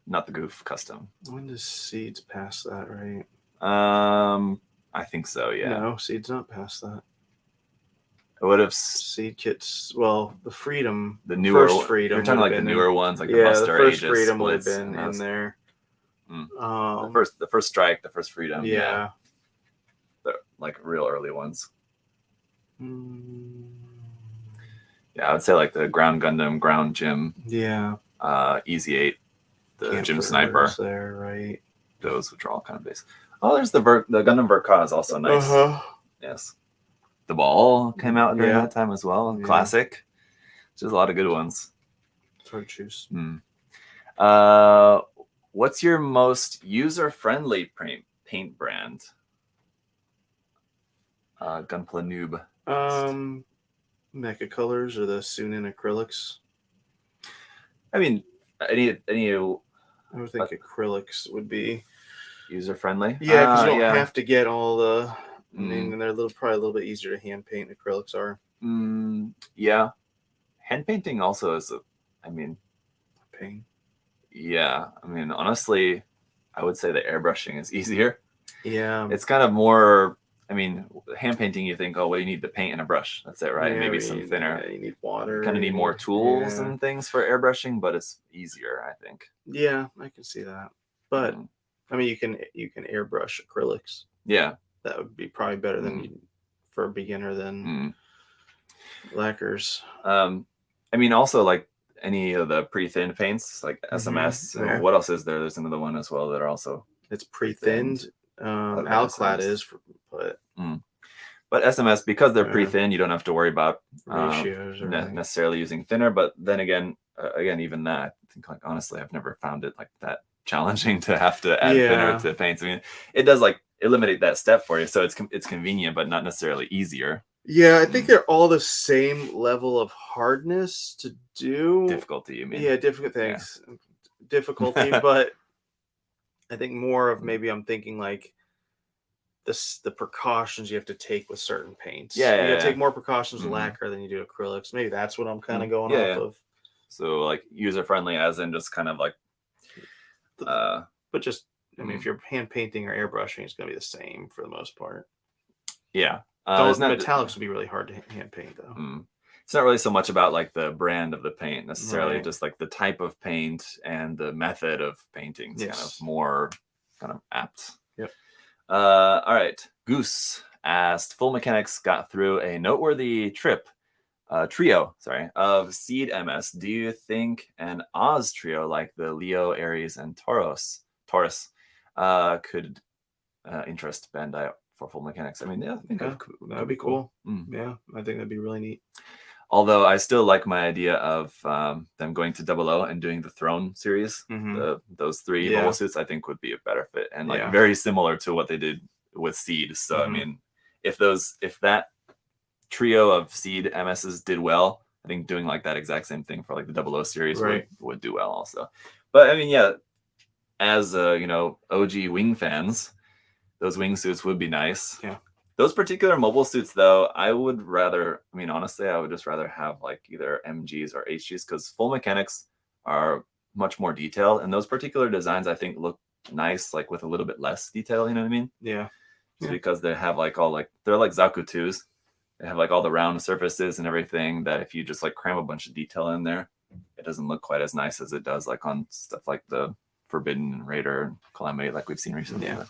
not the Goof custom. When does Seeds pass that, right? I think so, yeah. No, Seed's not past that. It would have Seed kits. Well, the Freedom, the newer first Freedom. You're talking like the newer ones, like the Buster the first Aegis Freedom would have splits been in there. The first Strike, the first Freedom. Yeah. The like real early ones. Yeah, I would say like the Ground Gundam, Ground Gym. Yeah. Easy 8, the Camp Gym Sniper. There, right? Those which are all kind of base. Oh, there's the Gundam Verka is also nice. Yes. The Ball came out during that time as well. Classic. There's a lot of good ones. It's hard to choose. What's your most user-friendly paint brand? Gunpla Noob. Mecha Colors or the Sunin acrylics. I mean, any I would think acrylics would be user-friendly. Yeah, because you don't have to get all the. I mean, they're probably a little bit easier to hand paint. Acrylics are. Yeah, hand painting also is Pain. Yeah, I mean, honestly, I would say the airbrushing is easier. Yeah, it's kind of more. I mean, hand painting, you think, oh, well, you need the paint and a brush. That's it, right? Yeah, Maybe some thinner. Yeah, you need water. You kind of need more tools and things for airbrushing, but it's easier, I think. Yeah, I can see that. But I mean, you can airbrush acrylics. Yeah, that would be probably better than for a beginner than lacquers. I mean, also like any of the pre-thinned paints, like SMS. What else is there? There's another one as well that are also. It's pre-thinned. Alclad is, but SMS, because they're pre-thin, you don't have to worry about ratios necessarily using thinner. But then again, even that, I think, like, honestly, I've never found it like that challenging to have to add thinner to paints. I mean, it does like eliminate that step for you, so it's convenient, but not necessarily easier. Yeah, I think they're all the same level of hardness to do. Difficulty, you mean? Yeah, difficult things. Yeah. Difficulty, but I think more of maybe I'm thinking like the precautions you have to take with certain paints. Yeah, you gotta take more precautions with lacquer than you do acrylics. Maybe that's what I'm kind of going off of. So like user friendly, as in just kind of like, but just I mean, if you're hand painting or airbrushing, it's gonna be the same for the most part. Yeah. Those metallics would be really hard to hand paint, though. It's not really so much about like the brand of the paint necessarily, just like the type of paint and the method of painting is kind of more kind of apt. Yep. All right. Goose asked, Full Mechanics got through a noteworthy trio of Seed MS. Do you think an Oz trio like the Leo, Aries, and Taurus could interest Bandai for Full Mechanics? I mean, I think that'd be cool. Yeah, I think that'd be really neat. Although I still like my idea of them going to 00 and doing the Throne series. Those three mobile suits, I think, would be a better fit and like very similar to what they did with Seed. So I mean, if that trio of Seed MSs did well, I think doing like that exact same thing for like the 00 series would do well also. But I mean, yeah, as OG Wing fans, those wing suits would be nice. Yeah. Those particular mobile suits, though, I would just rather have like either MGs or HGs, because Full Mechanics are much more detailed, and those particular designs I think look nice, like with a little bit less detail. You know what I mean? Yeah. Just because they have like they're like Zaku 2s. They have like all the round surfaces and everything that if you just like cram a bunch of detail in there, it doesn't look quite as nice as it does like on stuff like the Forbidden, Raider, and Calamity, like we've seen recently. Yeah.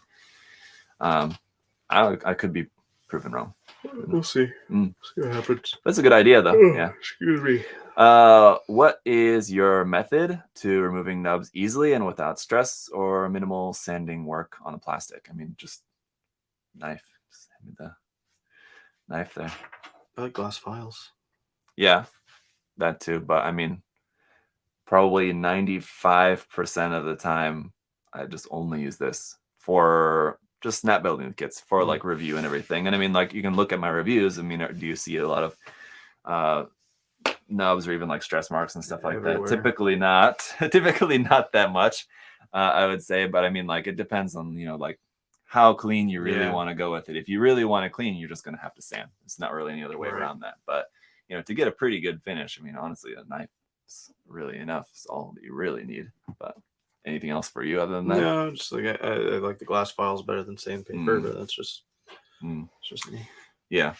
I could be proven wrong. We'll see. See what happens. That's a good idea, though. Yeah. Excuse me. What is your method to removing nubs easily and without stress or minimal sanding work on the plastic? I mean, just knife. Just hand me the knife there. I like glass files. Yeah, that too. But I mean, probably 95% of the time, I just only use this for just snap building kits for like review and everything. And I mean, like, you can look at my reviews. I mean, do you see a lot of nubs or even like stress marks and stuff like that? Typically not that much, I would say. But I mean, like, it depends on, like how clean you really want to go with it. If you really want to clean, you're just going to have to sand. It's not really any other way around that. But, to get a pretty good finish, I mean, honestly, a knife is really enough. It's all that you really need. But anything else for you other than that? No, just like I like the glass files better than sandpaper, but that's just it's just me. Yeah.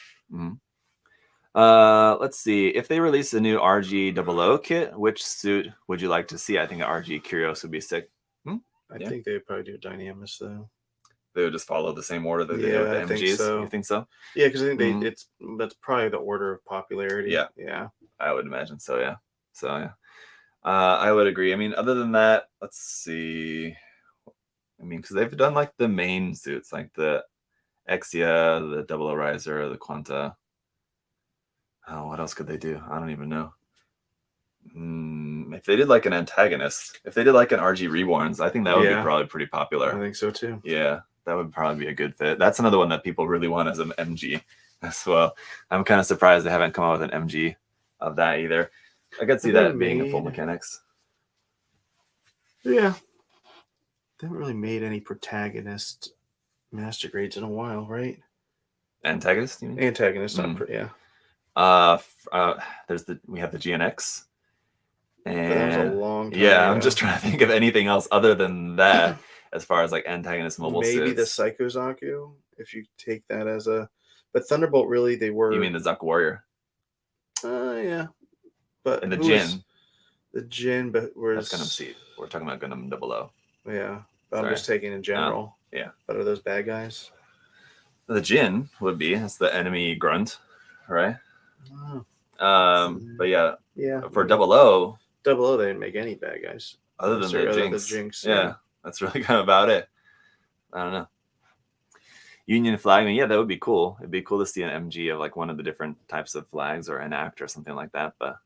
Let's see. If they release a new RG00 kit, which suit would you like to see? I think an RG Curios would be sick. I think they'd probably do Dynamis though. They would just follow the same order that they did with the MGs. So. You think so? Yeah, because I think that's probably the order of popularity. Yeah. I would imagine so. Yeah. So yeah. I would agree. I mean, other than that, let's see. I mean, because they've done like the main suits, like the Exia, the 00 Riser, the Quanta. Oh, what else could they do? I don't even know. If they did like an antagonist, if they did like an RG Reborns, I think that would be probably pretty popular. I think so too. Yeah, that would probably be a good fit. That's another one that people really want as an MG as well. I'm kind of surprised they haven't come out with an MG of that either. I could see that being a full mechanics. Yeah. They haven't really made any protagonist master grades in a while, right? Antagonist, you mean? Antagonist, yeah. We have the GNX. And but that was a long time ago. I'm just trying to think of anything else other than that as far as like antagonist mobile maybe sits. the Psycho Zaku, if you take that as a... But Thunderbolt, really, they were... You mean the Zaku Warrior? Yeah. But and the Jin. The Jin, but that's Gundam Seed. We're talking about Gundam 00. Yeah. But I'm just taking in general. Yeah. But are those bad guys? The Jin would be. That's the enemy grunt, right? But yeah. For 00... 00, they didn't make any bad guys. Other than the Jinx. Yeah. That's really kind of about it. I don't know. Union flag, yeah, that would be cool. It'd be cool to see an MG of like one of the different types of flags or an act or something like that. But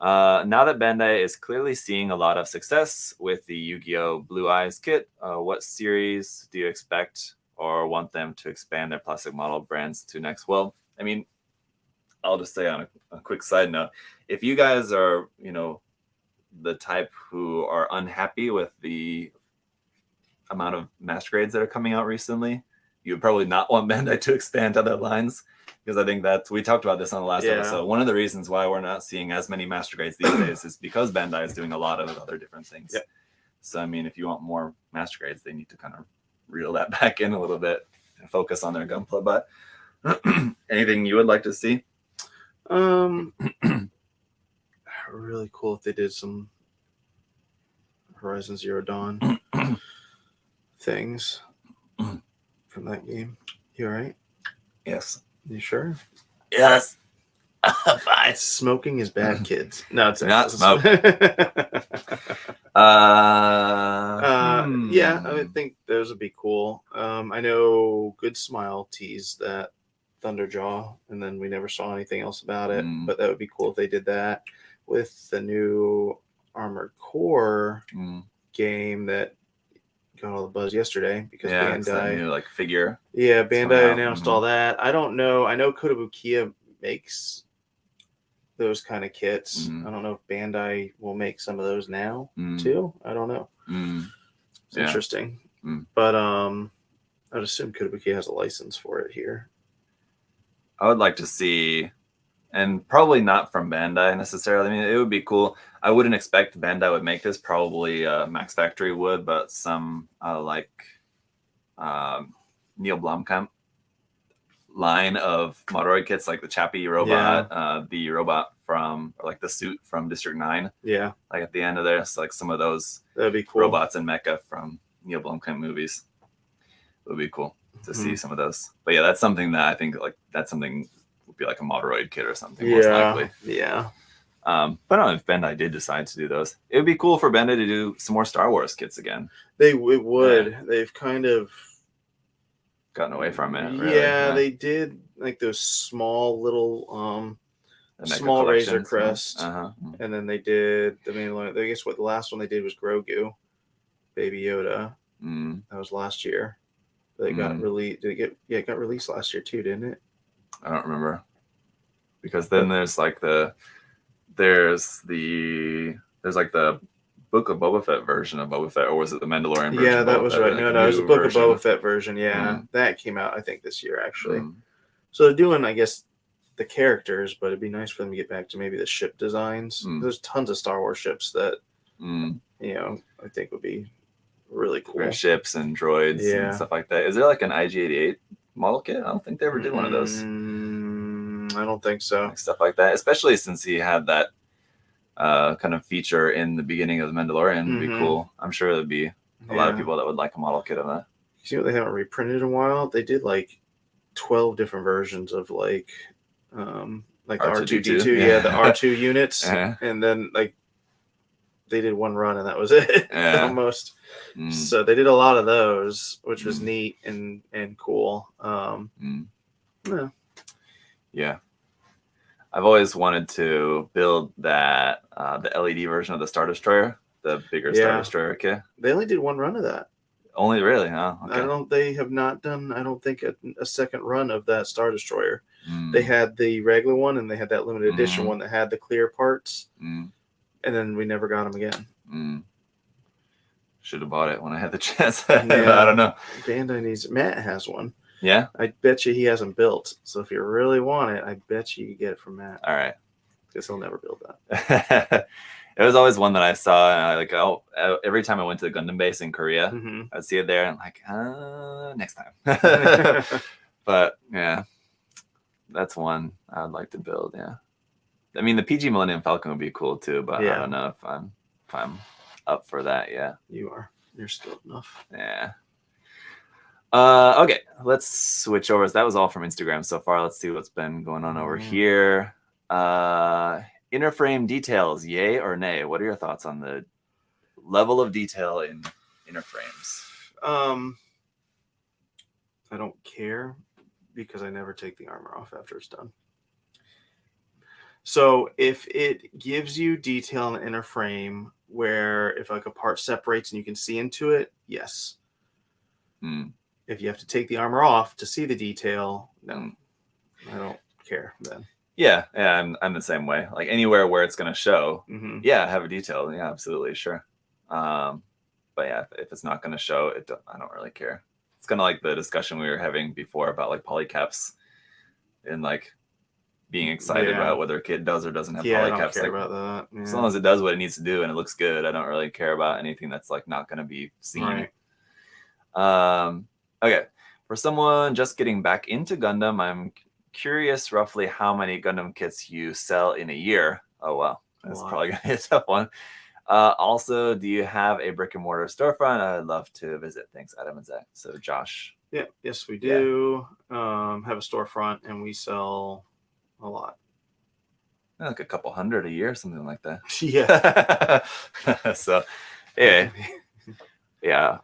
now that Bandai is clearly seeing a lot of success with the Yu-Gi-Oh! Blue Eyes kit, what series do you expect or want them to expand their plastic model brands to next? Well, I mean, I'll just say on a quick side note, if you guys are, the type who are unhappy with the amount of master grades that are coming out recently, you would probably not want Bandai to expand other lines, because I think that we talked about this on the last episode. One of the reasons why we're not seeing as many master grades these days is because Bandai is doing a lot of other different things. Yep. So, I mean, if you want more master grades, they need to kind of reel that back in a little bit and focus on their gunpla. But anything you would like to see? Really cool if they did some Horizon Zero Dawn things from that game. You all right? Yes. You sure? Yes. Fine. Smoking is bad, kids. No, it's not smoke. Yeah, I think those would be cool. I know Good Smile teased that Thunderjaw, and then we never saw anything else about it. But that would be cool if they did that with the new Armored Core game that got all the buzz yesterday because Bandai, that new like figure. Yeah, Bandai announced all that. I don't know. I know Kotobukiya makes those kind of kits. I don't know if Bandai will make some of those now too. I don't know. It's interesting. But I'd assume Kotobukiya has a license for it here. I would like to see, and probably not from Bandai necessarily. I mean, it would be cool. I wouldn't expect Bandai would make this. Probably Max Factory would, but some like Neil Blomkamp line of Motoroid kits, like the Chappie robot, the robot from, or like the suit from District 9. Yeah. Like at the end of there, so like some of those that'd be cool. Robots and mecha from Neil Blomkamp movies. It would be cool to see some of those. But yeah, that's something that I think that's something would be like a Motoroid kit or something, most likely. Yeah. But I don't know if Bandai did decide to do those. It would be cool for Bandai to do some more Star Wars kits again. It would. Yeah. They've kind of gotten away from it. Really. Yeah, they did like those small little small Razor Crest. And then they did the main line. I guess what the last one they did was Grogu, Baby Yoda. That was last year. They got released. Did it get? Yeah, it got released last year too, didn't it? I don't remember. Because then there's like the Book of Boba Fett version of Boba Fett, or was it the Mandalorian version? Yeah, that was right. No, it was the Book of Boba Fett version. Yeah, that came out I think this year actually. So they're doing, I guess, the characters, but it'd be nice for them to get back to maybe the ship designs. There's tons of Star Wars ships that I think would be really cool. Great ships and droids and stuff like that. Is there like an IG-88 model kit? I don't think they ever did one of those. I don't think so. Like stuff like that, especially since he had that kind of feature in the beginning of The Mandalorian. Would be cool. I'm sure there'd be a lot of people that would like a model kit of that. You see what they haven't reprinted in a while? They did like 12 different versions of like the R2-D2, the R2 units, and then like they did one run and that was it almost. So they did a lot of those, which was neat and cool. Yeah. I've always wanted to build that the LED version of the Star Destroyer, the bigger Star Destroyer. Okay. They only did one run of that. Only really, huh? Okay. They have not done, I don't think, a second run of that Star Destroyer. They had the regular one, and they had that limited edition one that had the clear parts, and then we never got them again. Should have bought it when I had the chance. I don't know. Bandai needs. Matt has one. Yeah? I bet you he hasn't built. So if you really want it, I bet you get it from Matt. All right. Because he'll never build that. It was always one that I saw, and every time I went to the Gundam base in Korea, I'd see it there, and I'm like, next time. But yeah, that's one I would like to build. Yeah, I mean the PG Millennium Falcon would be cool too, but I don't know if I'm up for that. Yeah, you are. You're skilled enough. Yeah. Okay, let's switch over. So that was all from Instagram so far. Let's see what's been going on over here. Inner frame details, yay or nay? What are your thoughts on the level of detail in inner frames? I don't care because I never take the armor off after it's done. So if it gives you detail in the inner frame where if like a part separates and you can see into it, yes. If you have to take the armor off to see the detail, no. I don't care then. Yeah, I'm the same way. Like anywhere where it's going to show, have a detail. Yeah, absolutely, sure. But yeah, if it's not going to show, I don't really care. It's kind of like the discussion we were having before about like polycaps and like being excited about whether a kid does or doesn't have polycaps. I don't care about that. Yeah. As long as it does what it needs to do and it looks good, I don't really care about anything that's like not going to be seen. Right. Okay, for someone just getting back into Gundam, I'm curious roughly how many Gundam kits you sell in a year. Oh, wow. That's probably going to be a tough one. Also, do you have a brick and mortar storefront? I'd love to visit. Thanks, Adam and Zach. So, Josh. Yeah, yes, we do. Have a storefront, and we sell a lot. Like a couple hundred a year, something like that. Yeah. So, anyway. Yeah.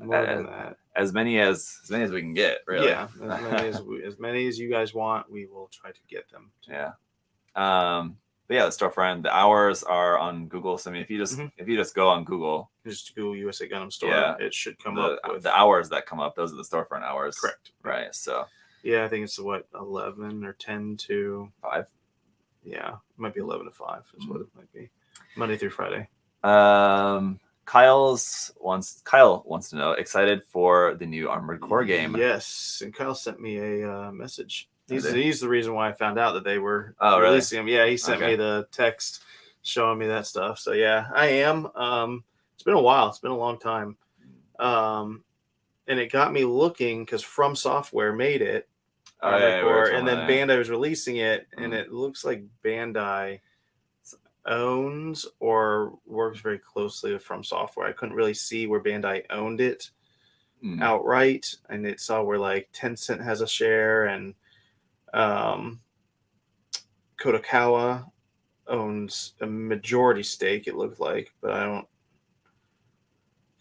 More than that. As many as we can get, really. Yeah, as many as you guys want, we will try to get them. Yeah. But yeah, the storefront, the hours are on Google. So I mean, if you just go on Google, just Google USA Gundam Store, it should come up with the hours that come up. Those are the storefront hours. Correct. Right. So. Yeah, I think it's 11 or 10 to 5. Yeah, it might be 11 to 5 is what it might be. Monday through Friday. Kyle wants to know, excited for the new Armored Core game. Yes, and Kyle sent me a message. He's the reason why I found out that they were releasing them. Yeah, he sent me the text showing me that stuff. So yeah, I am. It's been a while. It's been a long time. And it got me looking because From Software made it. And then Bandai was releasing it, and it looks like Bandai owns or works very closely with From Software. I couldn't really see where Bandai owned it outright, and it saw where like Tencent has a share and Kodakawa owns a majority stake, it looked like, but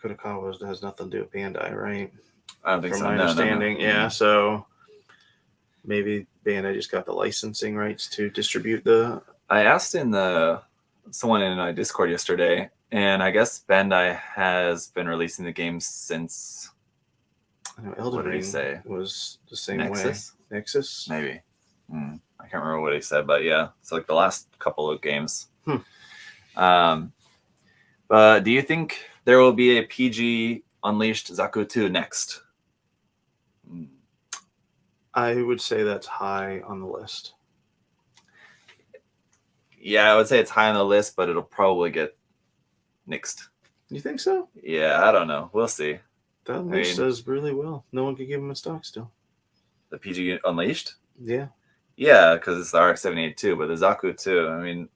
Kodakawa has nothing to do with Bandai, right? I don't think so. From my understanding. No. Yeah, so maybe Bandai just got the licensing rights to distribute the. I asked someone in my Discord yesterday, and I guess Bandai has been releasing the games since. I know Elden Ring was the same way. Nexus? Maybe. I can't remember what he said, but yeah, it's like the last couple of games. But do you think there will be a PG Unleashed Zaku 2 next? I would say that's high on the list. Yeah, I would say it's high on the list, but it'll probably get nixed. You think so? Yeah, I don't know. We'll see. That Unleashed does really well. No one could give him a stock still. The PG Unleashed? Yeah. Yeah, because it's the RX-78 too, but the Zaku too. I mean,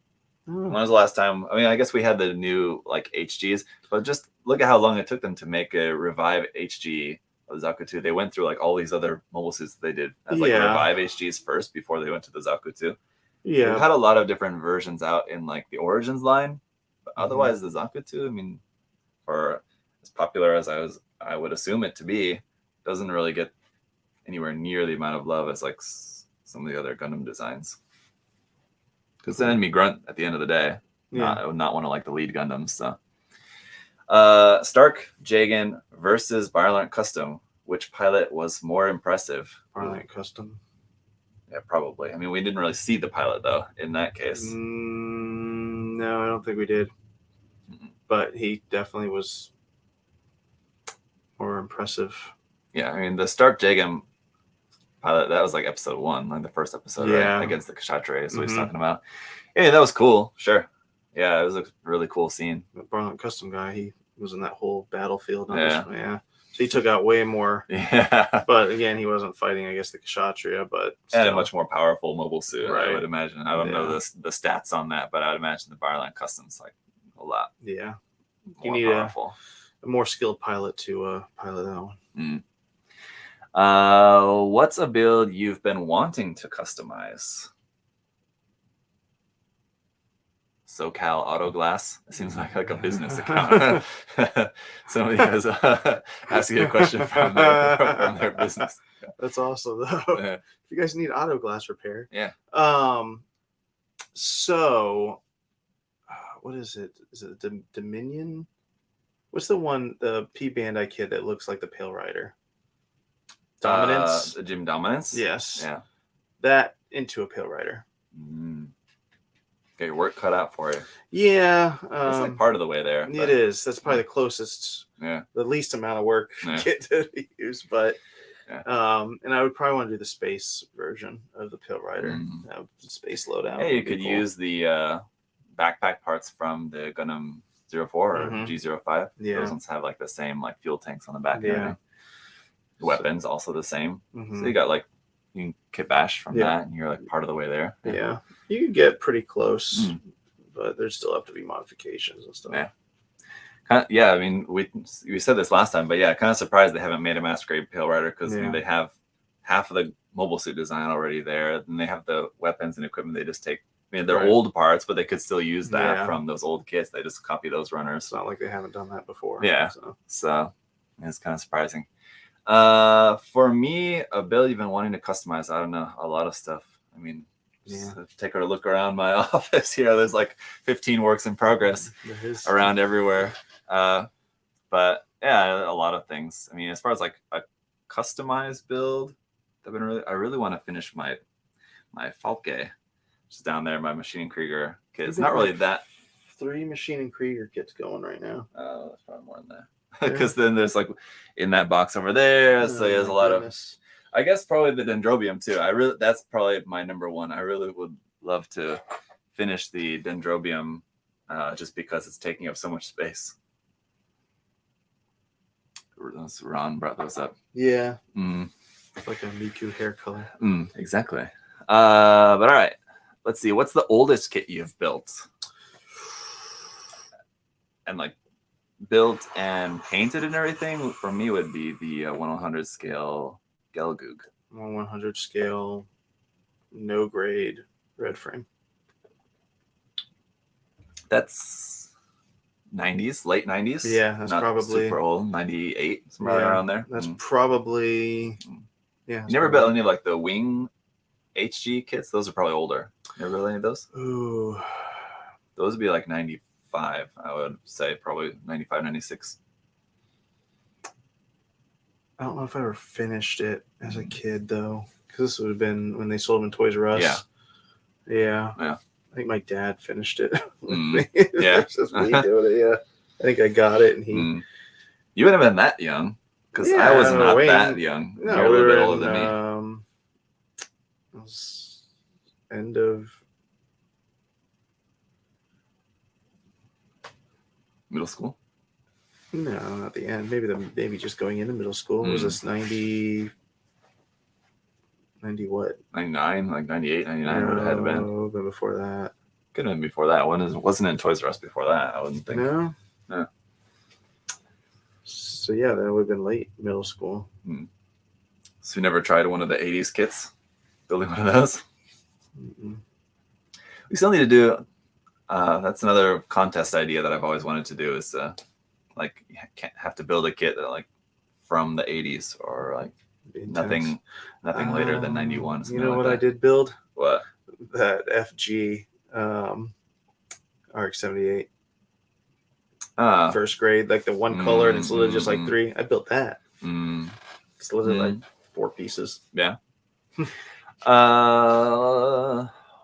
when was the last time? I mean, I guess we had the new like HGs, but just look at how long it took them to make a Revive HG of the Zaku 2. They went through like all these other mobile suits that they did as like Revive HGs first before they went to the Zaku 2. Yeah. We've had a lot of different versions out in like the Origins line, but otherwise the Zaku 2, I mean, for as popular as I would assume it to be, doesn't really get anywhere near the amount of love as like some of the other Gundam designs. Because then me Grunt at the end of the day. Yeah. I would not want to like the lead Gundams. So, Stark Jagan versus Barlant Custom. Which pilot was more impressive? Barlant Custom. Yeah, probably. I mean, we didn't really see the pilot though. In that case, No, I don't think we did. But he definitely was more impressive. Yeah, I mean the Stark Jagan pilot, that was like episode 1, like the first episode, right? Against the Kshatre is what he's talking about. Yeah, that was cool. Sure. Yeah, it was a really cool scene. The Barlant Custom guy, he was in that whole battlefield. Yeah. So he took out way more. Yeah. But again, he wasn't fighting, I guess, the Kshatriya, but still. And a much more powerful mobile suit, Right. I would imagine. I don't know the stats on that, but I would imagine the Barlant Custom's like a lot. Yeah. You need powerful. A more skilled pilot to pilot that one. What's a build you've been wanting to customize? SoCal Auto Glass. It seems like a business account. Somebody was asking a question from their business. That's awesome, though. Yeah. If you guys need auto glass repair. Yeah. So, what is it? Is it Dominion? What's the one, the P Bandai kid that looks like the Pale Rider? Dominance? The Gym Dominance? Yes. Yeah. That into a Pale Rider. Get your work cut out for you. Yeah. It's like part of the way there. It is. That's probably the closest. Yeah. The least amount of work kit to use. But, and I would probably want to do the space version of the Pale Rider. Space loadout. Hey, you could use the backpack parts from the Gundam 04 or G05. Yeah. Those ones have like the same like fuel tanks on the back. Yeah. The weapons also the same. So you got like, you can kit bash from that, and you're like part of the way there. Yeah. You can get pretty close, but there still have to be modifications and stuff. Yeah. I mean, we said this last time, but yeah, kind of surprised they haven't made a master grade Pale Rider because they have half of the mobile suit design already there, and they have the weapons and equipment. They just take. I mean, they're old parts, but they could still use that from those old kits. They just copy those runners. It's not like they haven't done that before. Yeah. So it's kind of surprising. For me, a build you've been wanting to customize, I don't know, a lot of stuff. I mean, take a look around my office here. There's like 15 works in progress around everywhere. But yeah, a lot of things. I mean, as far as like a customized build, I really want to finish my Falke, which is down there, my Machine Krieger kit. It's not really that. 3 Machine Krieger kits going right now. Oh, that's probably more than that. Because then there's like in that box over there, so there's a lot of. I guess probably the Dendrobium too. That's probably my number one. I really would love to finish the Dendrobium, just because it's taking up so much space. Ron brought those up. Yeah. It's like a Miku hair color. Exactly. But all right, let's see. What's the oldest kit you've built? And like. Built and painted and everything for me would be the 1/100 scale Gelgoog. 1/100 scale, no grade, red frame. That's 90s, late 90s. Yeah, that's not probably super old. 98, somewhere around there. That's probably. Yeah. You never built any of like the Wing HG kits? Those are probably older. You never built any of those? Ooh, those would be like 95. I would say probably 95, 96. I don't know if I ever finished it as a kid though, because this would have been when they sold them in Toys R Us. Yeah. I think my dad finished it. Yeah. Just me doing it. Yeah. I think I got it, and he. You wouldn't have been that young, because I was not that young. No, you're a little bit older than me. It was end of. Middle school? No, not the end. Maybe just going into middle school. Was this 90 what? 99, like 98, 99 would have had to been. No, but before that. Could have been before that. Wasn't in Toys R Us before that, I wouldn't think. No. So yeah, that would have been late middle school. So you never tried one of the 80s kits? Building one of those? We still need to do. That's another contest idea that I've always wanted to do is like you can't have to build a kit that like from the 80s or like nothing later than 91. You know what I did build? What? That FG RX-78. Ah. First grade, like the one color, and it's literally just like 3. I built that. It's literally like 4 pieces. Yeah.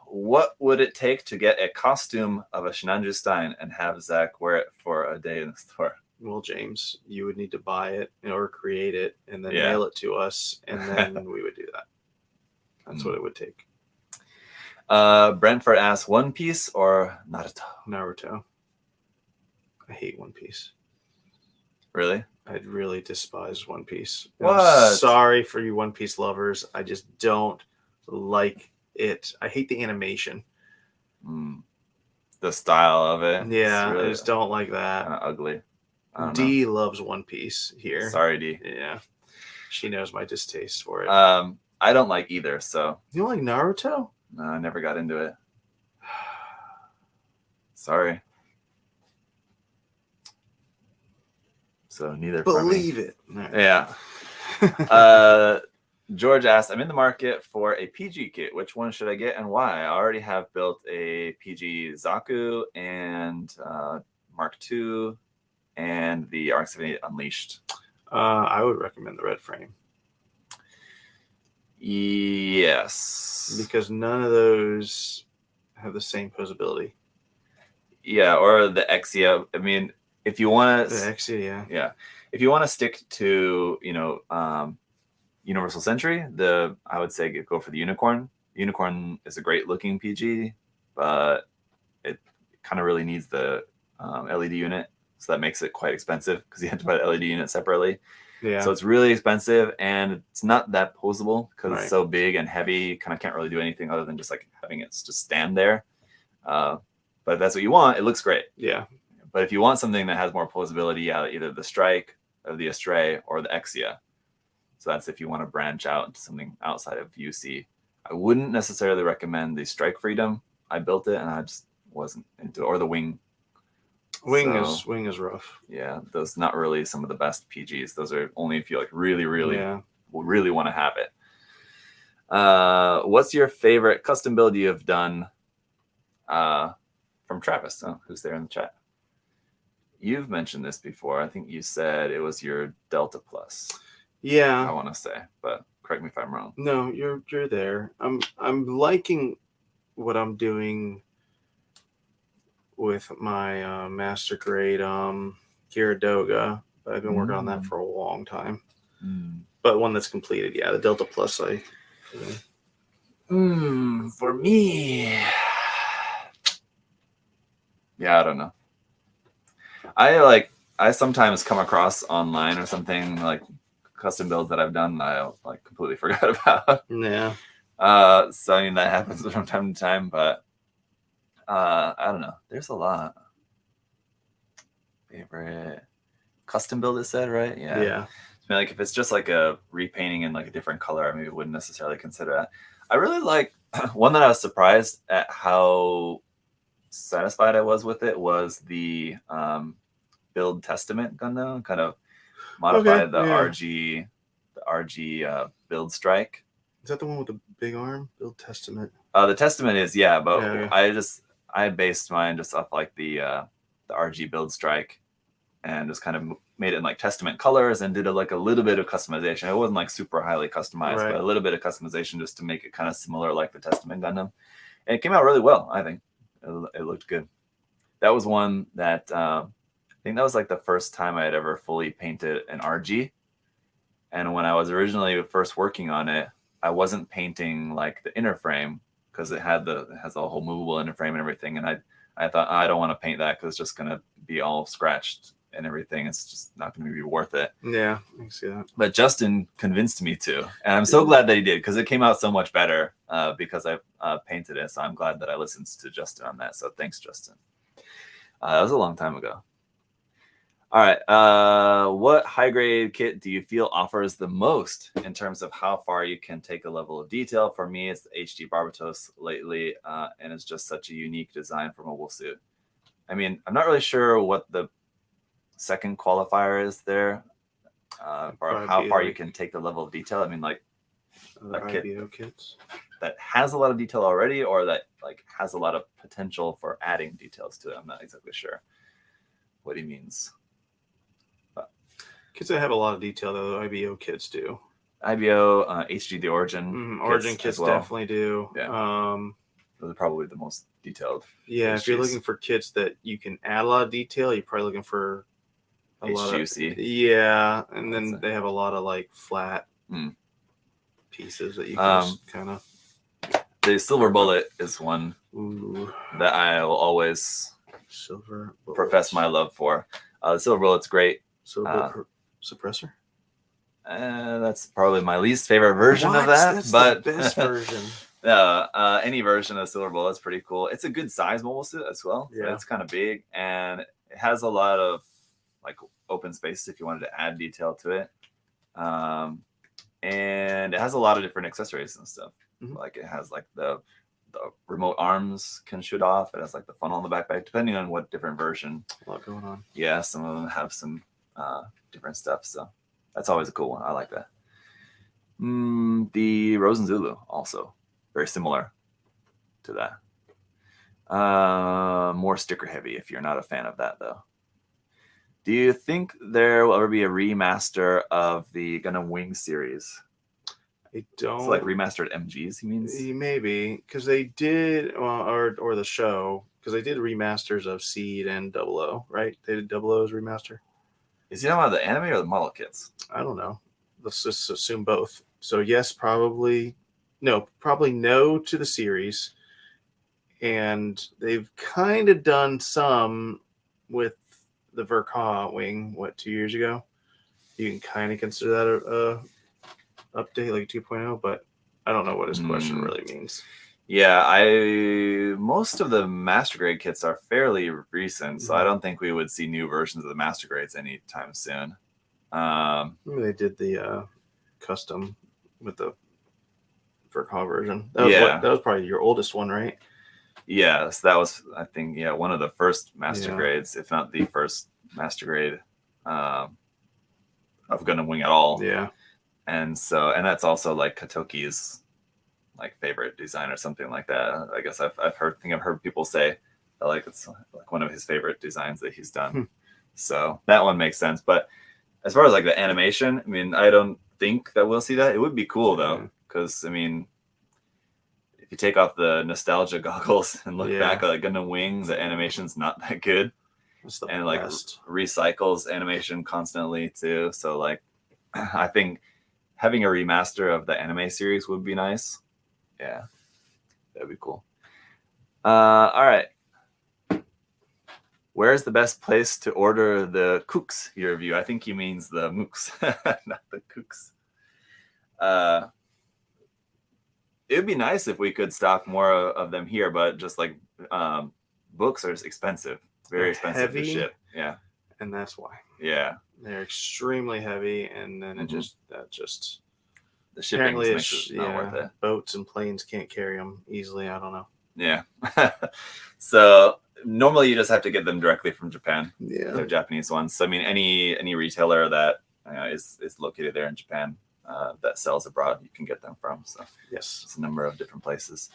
What would it take to get a costume of a Shinanju Stein and have Zach wear it for a day in the store? Well, James, you would need to buy it or create it and then mail it to us, and then we would do that. That's what it would take. Brentford asks, One Piece or Naruto? Naruto. I hate One Piece. Really? I really despise One Piece. What? I'm sorry for you One Piece lovers. I just don't like it. I hate the animation. The style of it. Yeah, really, I just don't like that. Kind of ugly. D loves One Piece here. Sorry, D. Yeah. She knows my distaste for it. I don't like either, so. You don't like Naruto? No, I never got into it. Sorry. So neither. Believe it. Right. Yeah. George asked, I'm in the market for a PG kit. Which one should I get and why? I already have built a PG Zaku and Mark II and the RX-78 Unleashed. I would recommend the red frame. Yes. Because none of those have the same posability. Yeah, or the Exia. I mean, if you want to... The Exia, yeah. If you want to stick to, Universal Century, I would say go for the Unicorn. Unicorn is a great looking PG, but it kind of really needs the LED unit. So that makes it quite expensive because you have to buy the LED unit separately. Yeah. So it's really expensive and it's not that posable because it's so big and heavy. You kind of can't really do anything other than just like having it just stand there. But if that's what you want, it looks great. Yeah. But if you want something that has more posability, either the Strike or the Astray or the Exia. So that's if you want to branch out into something outside of UC. I wouldn't necessarily recommend the Strike Freedom. I built it and I just wasn't into it. Or the Wing. Wing is rough. Yeah, those not really some of the best PGs. Those are only if you like really want to have it. What's your favorite custom build you have done? From Travis, who's there in the chat. You've mentioned this before. I think you said it was your Delta Plus. Yeah, I want to say, but correct me if I'm wrong. No, you're there. I'm liking what I'm doing with my master grade Kiradoga. I've been working on that for a long time. But one that's completed, the Delta Plus. For me, I don't know. I sometimes come across online or something like custom builds that I've done I like completely forgot about. Yeah. So I mean that happens from time to time, but I don't know. There's a lot. Favorite custom build it said, right? Yeah. Yeah. I mean, like if it's just like a repainting in like a different color, I maybe wouldn't necessarily consider that. I really like one that I was surprised at how satisfied I was with it was the Build Testament Gundam, kind of modified the RG Build Strike. Is that the one with the big arm? Build Testament. The Testament is but I based mine just off like the RG Build Strike and just kind of made it in like Testament colors and did a little bit of customization. It wasn't like super highly customized, but a little bit of customization just to make it kind of similar like the Testament Gundam. And it came out really well, I think. It looked good. That was one that I think that was like the first time I had ever fully painted an RG. And when I was originally first working on it, I wasn't painting like the inner frame because it has a whole movable inner frame and everything. And I thought, I don't want to paint that because it's just going to be all scratched and everything. It's just not going to be worth it. Yeah, I can see that. But Justin convinced me to. And I'm so glad that he did because it came out so much better because I painted it. So I'm glad that I listened to Justin on that. So thanks, Justin. That was a long time ago. All right. What high grade kit do you feel offers the most in terms of how far you can take a level of detail? For me, it's the HD Barbatos lately, and it's just such a unique design for mobile suit. I mean, I'm not really sure what the second qualifier is there, or how far you can take the level of detail. I mean, like the IBO kits. that has a lot of detail already, or that like has a lot of potential for adding details to it. I'm not exactly sure what he means. Kids that have a lot of detail, though, IBO kits do. IBO, HG the Origin. Origin kits well. definitely do. Yeah. Those are probably the most detailed. Yeah, if you're looking for kits that you can add a lot of detail, you're probably looking for a lot of. Yeah, and then they have a lot of like flat pieces that you can kind of. The Silver Bullet is one that I will always profess my love for. The Silver Bullet's great. Silver Suppressor? That's probably my least favorite version of that. That's but the best version. Any version of Silver Bullet's pretty cool. It's a good size mobile suit as well. Yeah. It's kind of big, and it has a lot of like open spaces if you wanted to add detail to it. And it has a lot of different accessories and stuff. Like it has like the remote arms can shoot off. It has like the funnel in the backpack, depending on what different version. A lot going on. Yeah, some of them have some different stuff. So that's always a cool one. I like that. The Rosen Zulu also very similar to that. More sticker heavy if you're not a fan of that though. Do you think there will ever be a remaster of the Gundam Wing series? I don't. So like remastered MGs, he means? Maybe, because they did, or the show, because they did remasters of Seed and 00, right? They did 00's remaster. Is he talking about the anime or the model kits? I don't know. Let's just assume both. So yes, probably no to the series. And they've kind of done some with the Verka wing, 2 years ago? You can kind of consider that a update, like 2.0, but I don't know what his question really means. Yeah, most of the Master Grade kits are fairly recent, so I don't think we would see new versions of the Master Grades anytime soon. Maybe they did the custom with the Verka version. That was probably your oldest one, right? Yes, that was, I think, one of the first Master Grades, if not the first Master Grade of Gundam Wing at all. Yeah. And that's also like Katoki's like favorite design or something like that. I guess I've heard people say that like it's like one of his favorite designs that he's done. So that one makes sense. But as far as like the animation, I mean, I don't think that we'll see that. It would be cool though, because I mean, if you take off the nostalgia goggles and look back at like Gundam Wing, the animation's not that good, and like recycles animation constantly too. So like, I think having a remaster of the anime series would be nice. Yeah, that'd be cool. All right. Where's the best place to order the kooks you review? I think he means the mooks, not the kooks. It would be nice if we could stock more of them here, but just like books are expensive, very expensive to ship. Yeah, and that's why. Yeah, they're extremely heavy, and then it just the shipping makes it not worth it. Boats and planes can't carry them easily. I don't know. Yeah, so normally you just have to get them directly from Japan. Yeah, they're Japanese ones. So I mean, any retailer that is located there in Japan that sells abroad, you can get them from. So yes, it's a number of different places.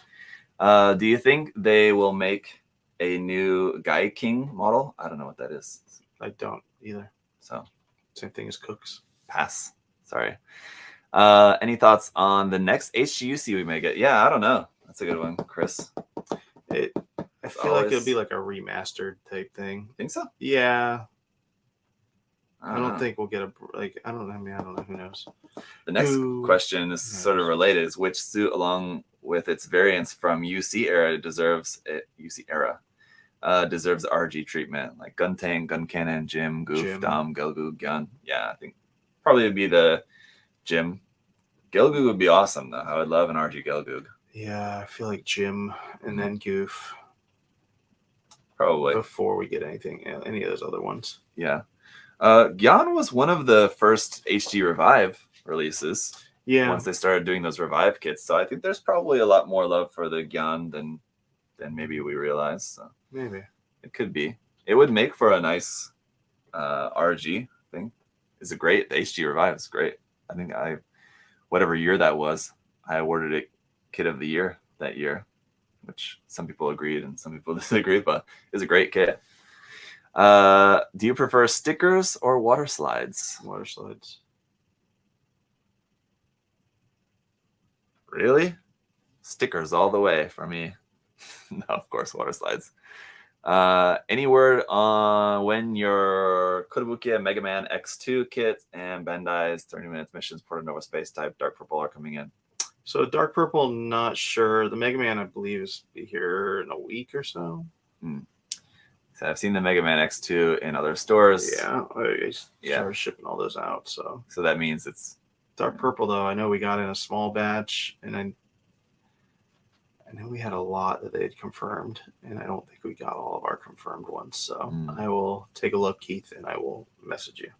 Do you think they will make a new Gai King model? I don't know what that is. I don't either. So same thing as Cooks. Pass. Sorry. Any thoughts on the next HGUC we may get? Yeah, I don't know. That's a good one, Chris. I feel like it'll be like a remastered type thing. Think so? Yeah. I don't think we'll get I don't know. Who knows? The next question is sort of related. Is which suit, along with its variants from UC era, deserves RG treatment? Like Gun-Tank, Gun Cannon, Jim, Goof, Dom, Gelgu, Gun. Yeah, I think probably would be the Jim. Gelgu would be awesome, though. I would love an RG Gelgu. Yeah, I feel like Jim and then Goof. Probably. Before we get any of those other ones. Yeah. Gyan was one of the first HG Revive releases. Yeah. Once they started doing those Revive kits. So I think there's probably a lot more love for the Gyan than maybe we realize. So maybe. It could be. It would make for a nice RG thing. It's a great, the HG Revive is great. I think whatever year that was, I ordered it kit of the year that year, which some people agreed and some people disagreed, but it's a great kit. Do you prefer stickers or water slides? Water slides. Really? Stickers all the way for me. No, of course, water slides. Any word on when your Kotobukiya Mega Man X2 kit and Bandai's 30 Minutes Missions Portanova Space Type Dark Purple are coming in? So Dark Purple, not sure. The Mega Man, I believe, is be here in a week or so. So I've seen the Mega Man X2 in other stores. Yeah, I started shipping all those out. So that means it's Dark Purple, though. I know we got in a small batch, and I know we had a lot that they had confirmed, and I don't think we got all of our confirmed ones. So I will take a look, Keith, and I will message you.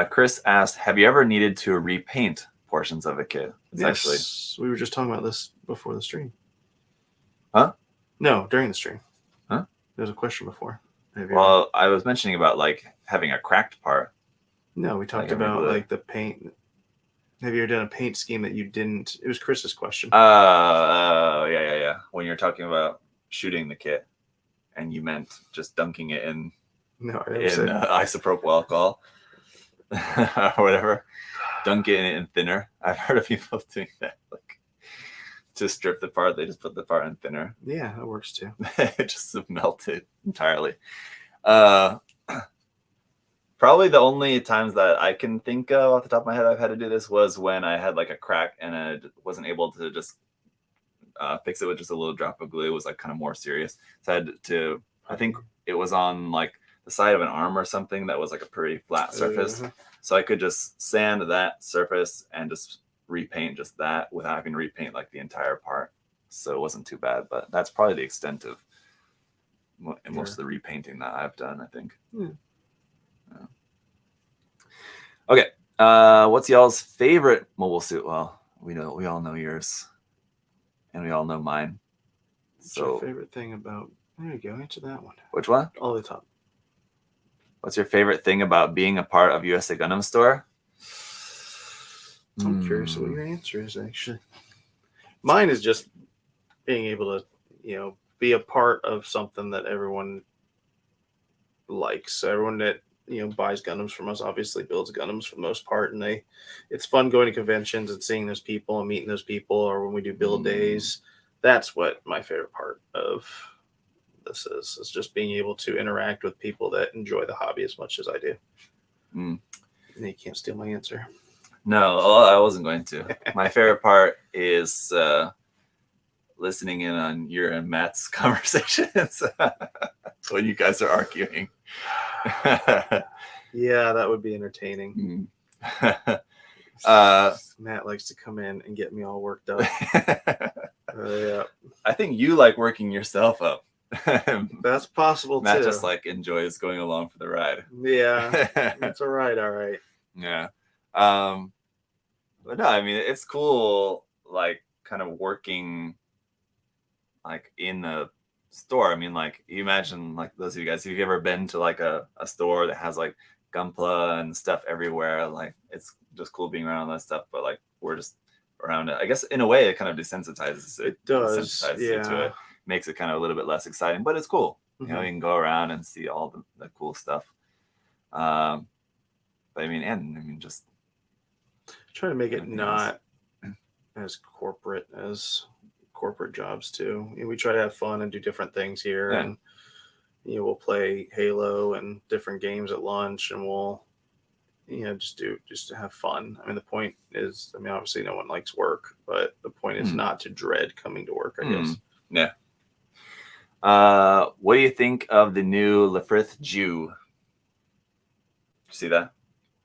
Chris asked, have you ever needed to repaint portions of a kit? Yes, we were just talking about this before the stream. Huh? No, during the stream. Huh? There's a question before. Well, I was mentioning about like having a cracked part. No, we talked about like the paint. Have you ever done a paint scheme that you didn't? It was Chris's question. Yeah. When you're talking about shooting the kit, and you meant just dunking it in isopropyl alcohol or whatever, dunk it in thinner. I've heard of people doing that, like to strip the part, they just put the part in thinner. Yeah, that works too. It just melted entirely. Probably the only times that I can think of off the top of my head I've had to do this was when I had like a crack and I wasn't able to just fix it with just a little drop of glue. It was like kind of more serious. So I had to, I think it was on like the side of an arm or something that was like a pretty flat surface. So I could just sand that surface and just repaint just that without having to repaint like the entire part. So it wasn't too bad, but that's probably the extent of most of the repainting that I've done, I think. Okay. What's y'all's favorite mobile suit? Well, we all know yours, and we all know mine. What's your favorite thing about? There you go. Answer that one. Which one? All the top. What's your favorite thing about being a part of USA Gundam Store? I'm curious what your answer is, actually. Mine is just being able to, be a part of something that everyone likes. Everyone that buys Gundams from us obviously builds Gundams for the most part, and it's fun going to conventions and seeing those people and meeting those people, or when we do build days. That's what my favorite part of this is just being able to interact with people that enjoy the hobby as much as I do. You can't steal my answer. No, I wasn't going to. My favorite part is listening in on your and Matt's conversations when you guys are arguing. Yeah, that would be entertaining. Matt likes to come in and get me all worked up. Yeah. I think you like working yourself up. That's possible. Matt too. just like enjoys going along for the ride. Yeah, that's all right. Yeah. But no, I mean, it's cool, like kind of working like in a store. I mean, like you imagine like those of you guys, if you've ever been to like a store that has like Gunpla and stuff everywhere, like it's just cool being around all that stuff, but like we're just around it. I guess in a way it kind of desensitizes it. It does. Desensitizes you to it. Makes it kind of a little bit less exciting, but it's cool. You know, you can go around and see all the cool stuff. But I mean, just trying to make it not as corporate as corporate jobs too. We try to have fun and do different things here, and we'll play Halo and different games at lunch, and we'll just to have fun. I mean, the point is, obviously no one likes work, but the point is not to dread coming to work, I guess. Yeah. What do you think of the new Lefrith Jew? Did you see that?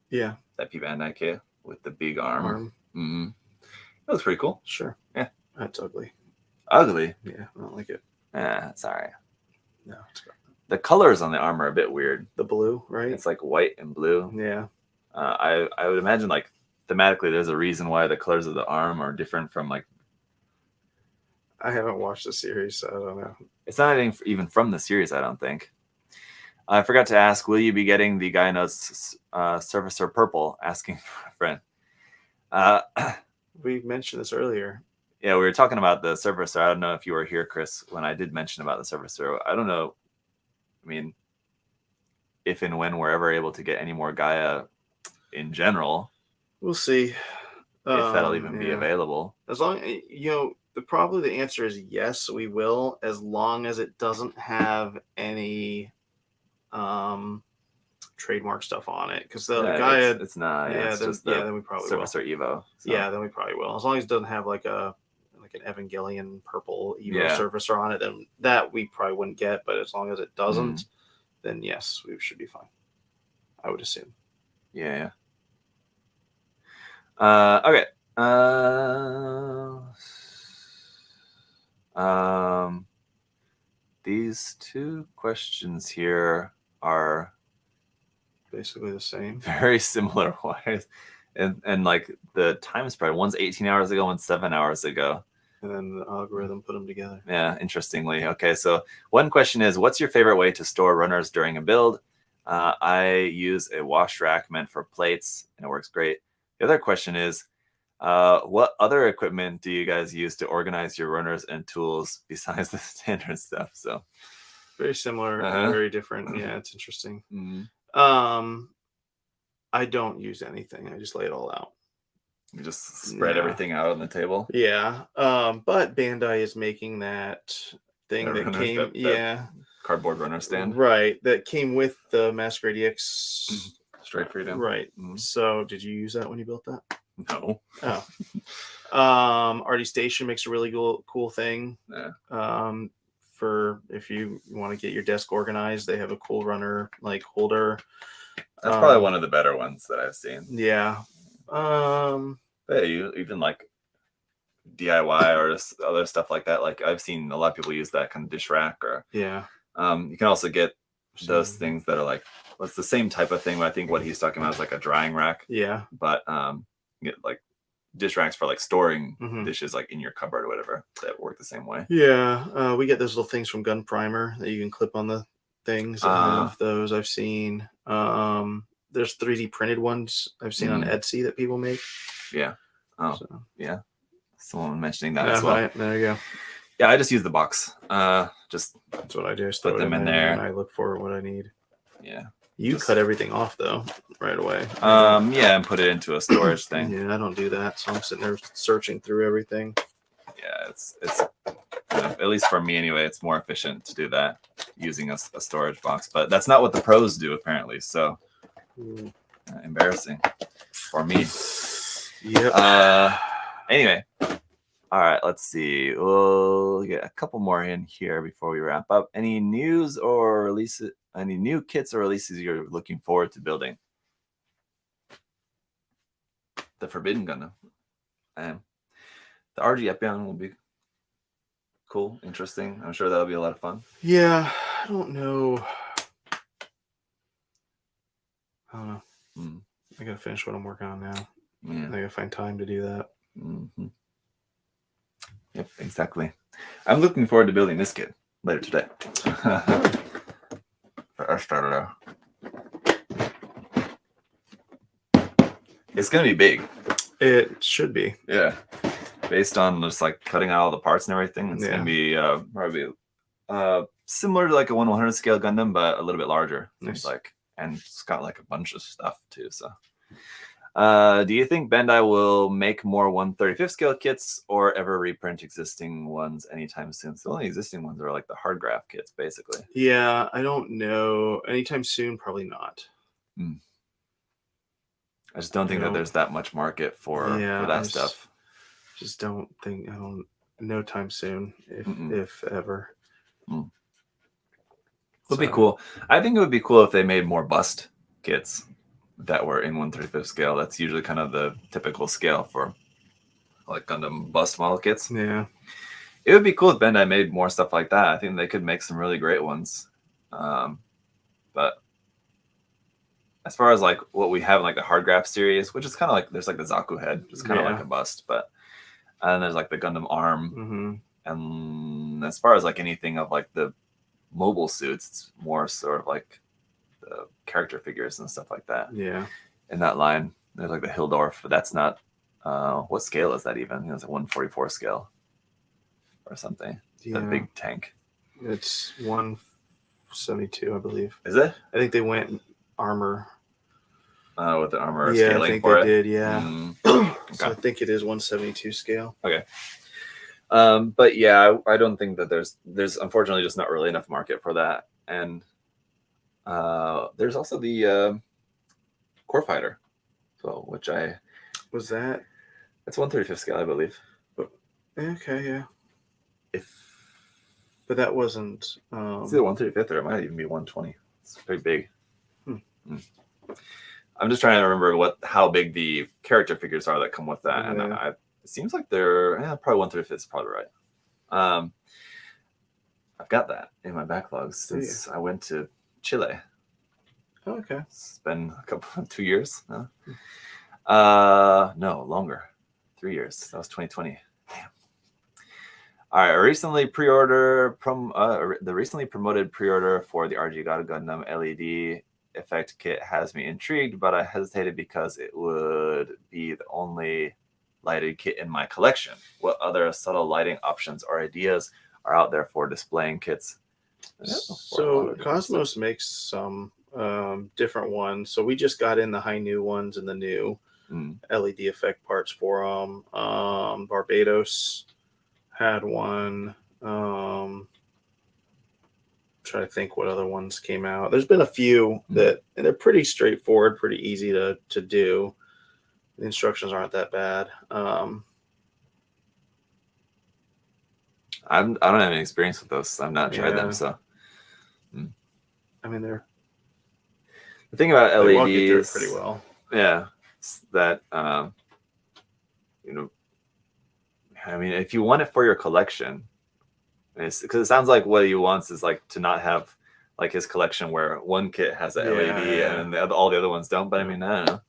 Yeah. That P Bandai kit with the big arm. That was pretty cool. Sure. Yeah. That's ugly. Ugly? Yeah, I don't like it. It's all right. No, it's good. The colors on the arm are a bit weird. The blue, right? It's like white and blue. Yeah. I would imagine like thematically there's a reason why the colors of the arm are different from like. I haven't watched the series, so I don't know. It's not even from the series, I don't think. I forgot to ask, will you be getting the Guy Notes Surfacer Purple? Asking for a friend. We mentioned this earlier. Yeah, we were talking about the Surfacer. I don't know if you were here, Chris, when I did mention about the Surfacer. I don't know. I mean, if and when we're ever able to get any more Gaia in general, we'll see if that'll even be available. As long probably the answer is yes, we will, as long as it doesn't have any trademark stuff on it. Because the Gaia, it's not. Yeah, then we probably Surfacer Evo. So. Yeah, then we probably will. As long as it doesn't have like an Evangelion purple Evo Surfacer on it, then that we probably wouldn't get. But as long as it doesn't, then yes, we should be fine. I would assume. Yeah. Okay. These two questions here are basically the same. Very similar wise. And like the time spread, one's 18 hours ago, one's 7 hours ago. And then the algorithm put them together. Yeah, interestingly. Okay, so one question is, what's your favorite way to store runners during a build? I use a wash rack meant for plates, and it works great. The other question is, what other equipment do you guys use to organize your runners and tools besides the standard stuff? So very similar, very different. Yeah, it's interesting. Mm-hmm. I don't use anything. I just lay it all out. You just spread everything out on the table. Yeah. But Bandai is making that thing that came. Cardboard runner stand. Right. That came with the Masquerade EX Straight Freedom. Right. Mm-hmm. So did you use that when you built that? No. Oh. RD Station makes a really cool thing. Yeah. For if you want to get your desk organized, they have a cool runner like holder. That's probably one of the better ones that I've seen. Yeah. But you even like DIY or just other stuff like that. Like I've seen a lot of people use that kind of dish rack or you can also get those things that are like, well, it's the same type of thing, but I think what he's talking about is like a drying rack. Yeah. But you get like dish racks for like storing dishes like in your cupboard or whatever that work the same way. Yeah. We get those little things from Gun Primer that you can clip on the things. I have those I've seen. There's 3D printed ones I've seen on Etsy that people make. Yeah. Oh, so. Yeah. Someone mentioning that as well. Right. There you go. Yeah, I just use the box. Just that's what I do. Put them in there. And I look for what I need. Yeah. You cut everything off though, right away. Yeah, and put it into a storage thing. Yeah, I don't do that, so I'm sitting there searching through everything. Yeah, it's at least for me anyway, it's more efficient to do that using a storage box. But that's not what the pros do apparently. So embarrassing for me. Yep. Anyway, all right. Let's see. We'll get a couple more in here before we wrap up. Any news or releases? Any new kits or releases you're looking forward to building? The Forbidden Gundam. The RG Epion will be cool, interesting. I'm sure that'll be a lot of fun. Yeah, I don't know. I gotta finish what I'm working on now. Yeah. I gotta find time to do that. Mm-hmm. Yep, exactly. I'm looking forward to building this kit later today. I started out. It's gonna be big. It should be. Yeah. Based on just like cutting out all the parts and everything, it's gonna be probably similar to like a 1/100 scale Gundam, but a little bit larger. Nice. Like, and it's got like a bunch of stuff too. So, do you think Bandai will make more 1/35 scale kits or ever reprint existing ones anytime soon? So the only existing ones are like the hard graph kits, basically. Yeah, I don't know. Anytime soon, probably not. I just don't think that there's that much market for that stuff. Just don't think. No time soon, if ever. Would be cool. I think it would be cool if they made more bust kits that were in 1/35 scale. That's usually kind of the typical scale for like Gundam bust model kits. Yeah. It would be cool if Bandai made more stuff like that. I think they could make some really great ones. But as far as like what we have in like the hard graph series, which is kind of like there's like the Zaku head, just kind of like a bust, but and there's like the Gundam arm. And as far as like anything of like the mobile suits, it's more sort of like the character figures and stuff like that. Yeah. In that line, there's like the Hildorf, but that's not What scale is that even? It's a 144 scale or something. Yeah. The big tank. It's 172, I believe. Is it? I think they went armor. With the armor Yeah, scaling I think for they it. did. Yeah. Okay. So I think it is 172 scale. Okay. But yeah, I don't think that there's unfortunately just not really enough market for that. And there's also the Core Fighter, so which was that. It's 135th scale, I believe. Okay, yeah. If but that wasn't. It's either 135th or it might even be 120. It's pretty big. I'm just trying to remember how big the character figures are that come with that, and it seems like they're probably 135th is probably right. I've got that in my backlog since I went to Chile. Oh, okay. It's been 2 years. No, longer. 3 years. That was 2020. Damn. All right. The recently promoted pre-order for the RG God Gundam LED effect kit has me intrigued, but I hesitated because it would be the only lighted kit in my collection. What other subtle lighting options or ideas are out there for displaying kits? So Cosmos makes some different ones. So we just got in the high new ones and the new LED effect parts for them. Barbados had one. Try to think what other ones came out. There's been a few and they're pretty straightforward, pretty easy to do. The instructions aren't that bad. I don't have any experience with those. I've not tried them, so. I mean, the thing about LEDs, walk you through it pretty well. Yeah, that I mean, if you want it for your collection, because it sounds like what he wants is like to not have like his collection where one kit has an LED and all the other ones don't. But I mean, I don't know.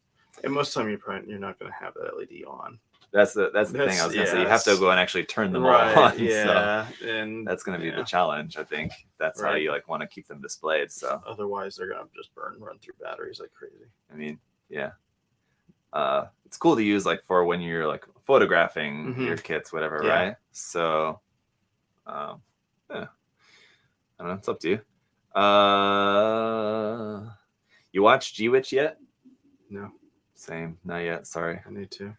And most of the time, you're not going to have that LED on. That's the thing I was going to say. You have to go and actually turn them all on. Yeah, so and that's going to be the challenge. I think that's how you like want to keep them displayed. So otherwise, they're going to just run through batteries like crazy. I mean, yeah. It's cool to use like for when you're like photographing your kits, whatever, right? So, yeah, I don't know. It's up to you. You watched G-Witch yet? No. Same, not yet. Sorry. I need to.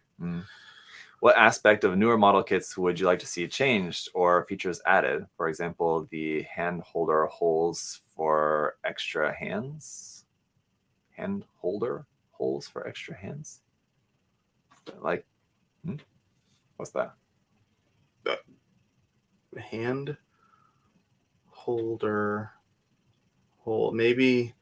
What aspect of newer model kits would you like to see changed or features added? For example, the hand holder holes for extra hands. Hand holder holes for extra hands. Like, what's that? The hand holder hole, maybe.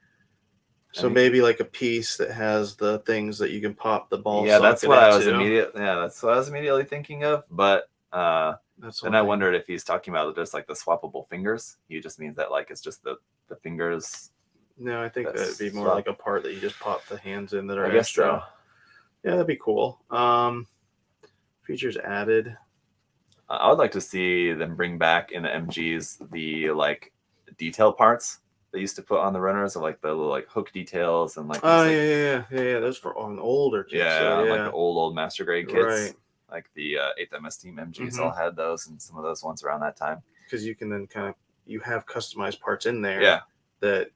So maybe like a piece that has the things that you can pop the ball. Yeah, that's what I was immediately thinking of. But then I wondered if he's talking about just like the swappable fingers. He just means that like it's just the fingers. No, I think that'd be more like a part that you just pop the hands in that are extra. So. Yeah, that'd be cool. Features added. I would like to see them bring back in the MGs the like detail parts they used to put on the runners of like the little like hook details and like. Yeah. Those for on older kits. Like the old master grade kits. Right. Like the 8th MS Team MGs all had those, and some of those ones around that time. Because you can then you have customized parts in there. Yeah. That.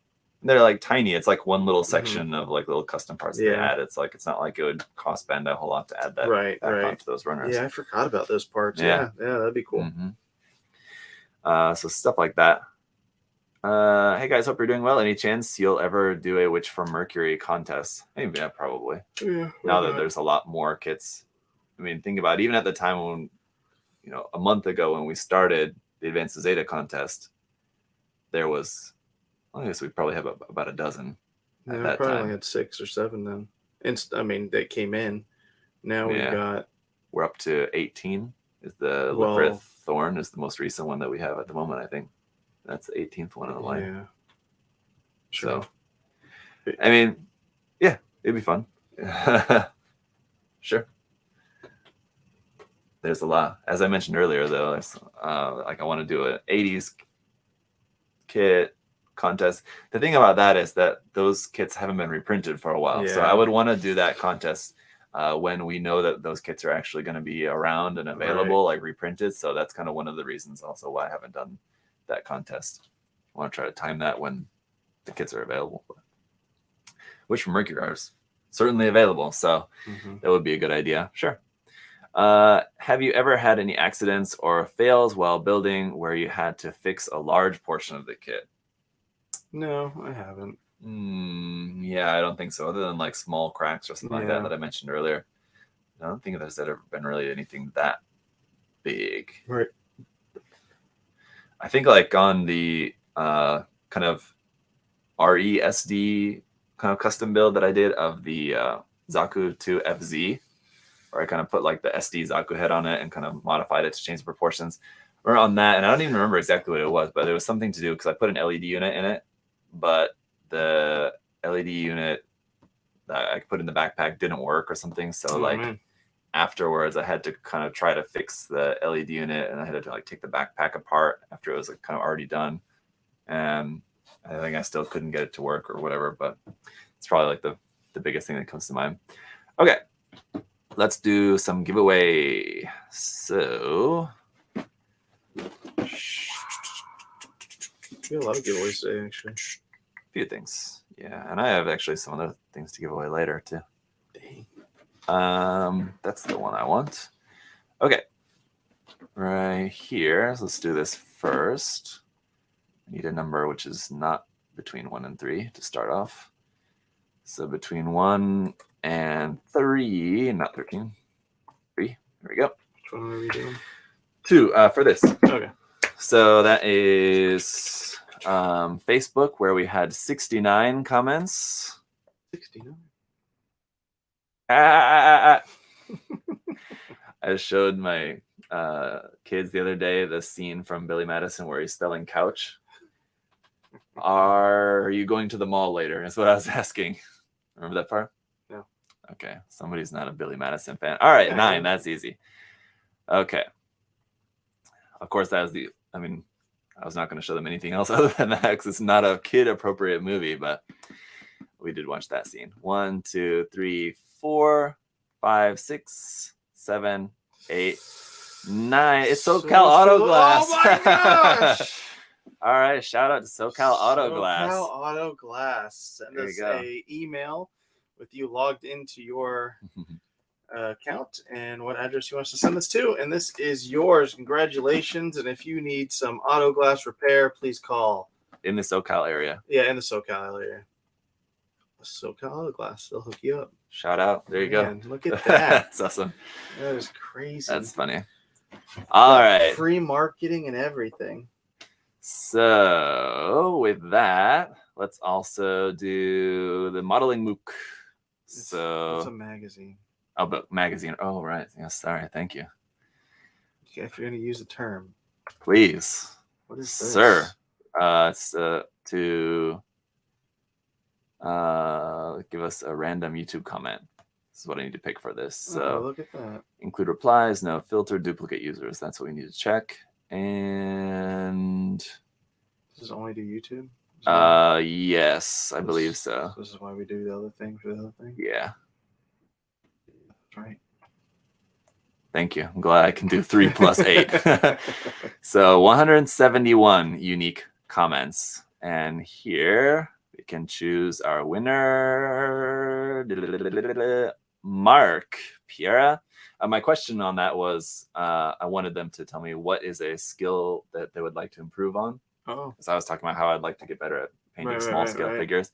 They're like tiny. It's like one little section of like little custom parts they add. It's like it's not like it would cost Bandai a whole lot to add that back onto those runners. Yeah, I forgot about those parts. Yeah, that'd be cool. So stuff like that. Hey guys, hope you're doing well. Any chance you'll ever do a Witch from Mercury contest? Maybe, probably. Yeah. Now that there's a lot more kits. I mean, think about it. Even at the time when, a month ago when we started the Advanced Zeta contest, there was. I guess we probably have about a dozen at that probably time. Only had 6 or 7 then. I mean, they came in. Now we're up to 18. Is the Lifrith Thorn is the most recent one that we have at the moment, I think. That's the 18th one on the line. Yeah. Sure. So, I mean, yeah, it'd be fun. Sure. There's a lot. As I mentioned earlier, though, like I want to do an 80s kit contest. The thing about that is that those kits haven't been reprinted for a while, so I would want to do that contest when we know that those kits are actually going to be around and available, like reprinted. So that's kind of one of the reasons also why I haven't done that contest. I want to try to time that when the kits are available, which from Mercury are certainly available. So that would be a good idea. Sure. Have you ever had any accidents or fails while building where you had to fix a large portion of the kit? No, I haven't. Yeah, I don't think so. Other than like small cracks or something like that I mentioned earlier. I don't think there's ever been really anything that big. Right. I think like on the kind of RESD kind of custom build that I did of the Zaku 2 FZ, where I kind of put like the SD Zaku head on it and kind of modified it to change the proportions. Or on that, and I don't even remember exactly what it was, but there was something to do because I put an LED unit in it, but the LED unit that I put in the backpack didn't work or something. So afterwards, I had to kind of try to fix the LED unit, and I had to like take the backpack apart after it was like kind of already done. And I think I still couldn't get it to work or whatever, but it's probably like the biggest thing that comes to mind. Okay, let's do some giveaway. So we have a lot of giveaways today, actually. A few things. Yeah, and I have actually some other things to give away later too. Dang. That's the one I want. Okay. Right here. So let's do this first. I need a number which is not between 1 and 3 to start off. So between 1 and 3, not 13. 3. There we go. Which one are we doing? 2 for this. Okay. So that is Facebook, where we had 69 comments. 69. I showed my kids the other day the scene from Billy Madison where he's spelling couch. Are you going to the mall later? That's what I was asking. Remember that part? No. Okay. Somebody's not a Billy Madison fan. All right, 9. That's easy. Okay. Of course, that was I was not going to show them anything else other than that because it's not a kid-appropriate movie, but we did watch that scene. 1, 2, 3, 4, 5, 6, 7, 8, 9. It's SoCal Auto Glass. Oh my gosh! All right, shout out to SoCal Auto Glass. SoCal Auto Glass. Send us a email with you logged into your account and what address you want us to send this to, and this is yours. Congratulations! And if you need some auto glass repair, please call in the SoCal area. Yeah, in the SoCal area. SoCal Auto Glass, they'll hook you up. Shout out! There you go. Look at that. That's awesome. That is crazy. That's funny. All right, free marketing and everything. So with that, let's also do the modeling MOOC. It's a magazine. Oh, but magazine. Oh, right. Yes, sorry. Thank you. Okay, if you're going to use a term, please. What is this? Sir? It's to give us a random YouTube comment. This is what I need to pick for this. So look at that. Include replies, no filter, duplicate users. That's what we need to check. And does this only do YouTube? Yes, I believe so. This is why we do the other thing for the other thing? Yeah. That's right. Thank you. I'm glad I can do 3 plus 8. So 171 unique comments. And here we can choose our winner. Mark Piera. My question on that was I wanted them to tell me what is a skill that they would like to improve on. Oh. Because I was talking about how I'd like to get better at painting small scale figures.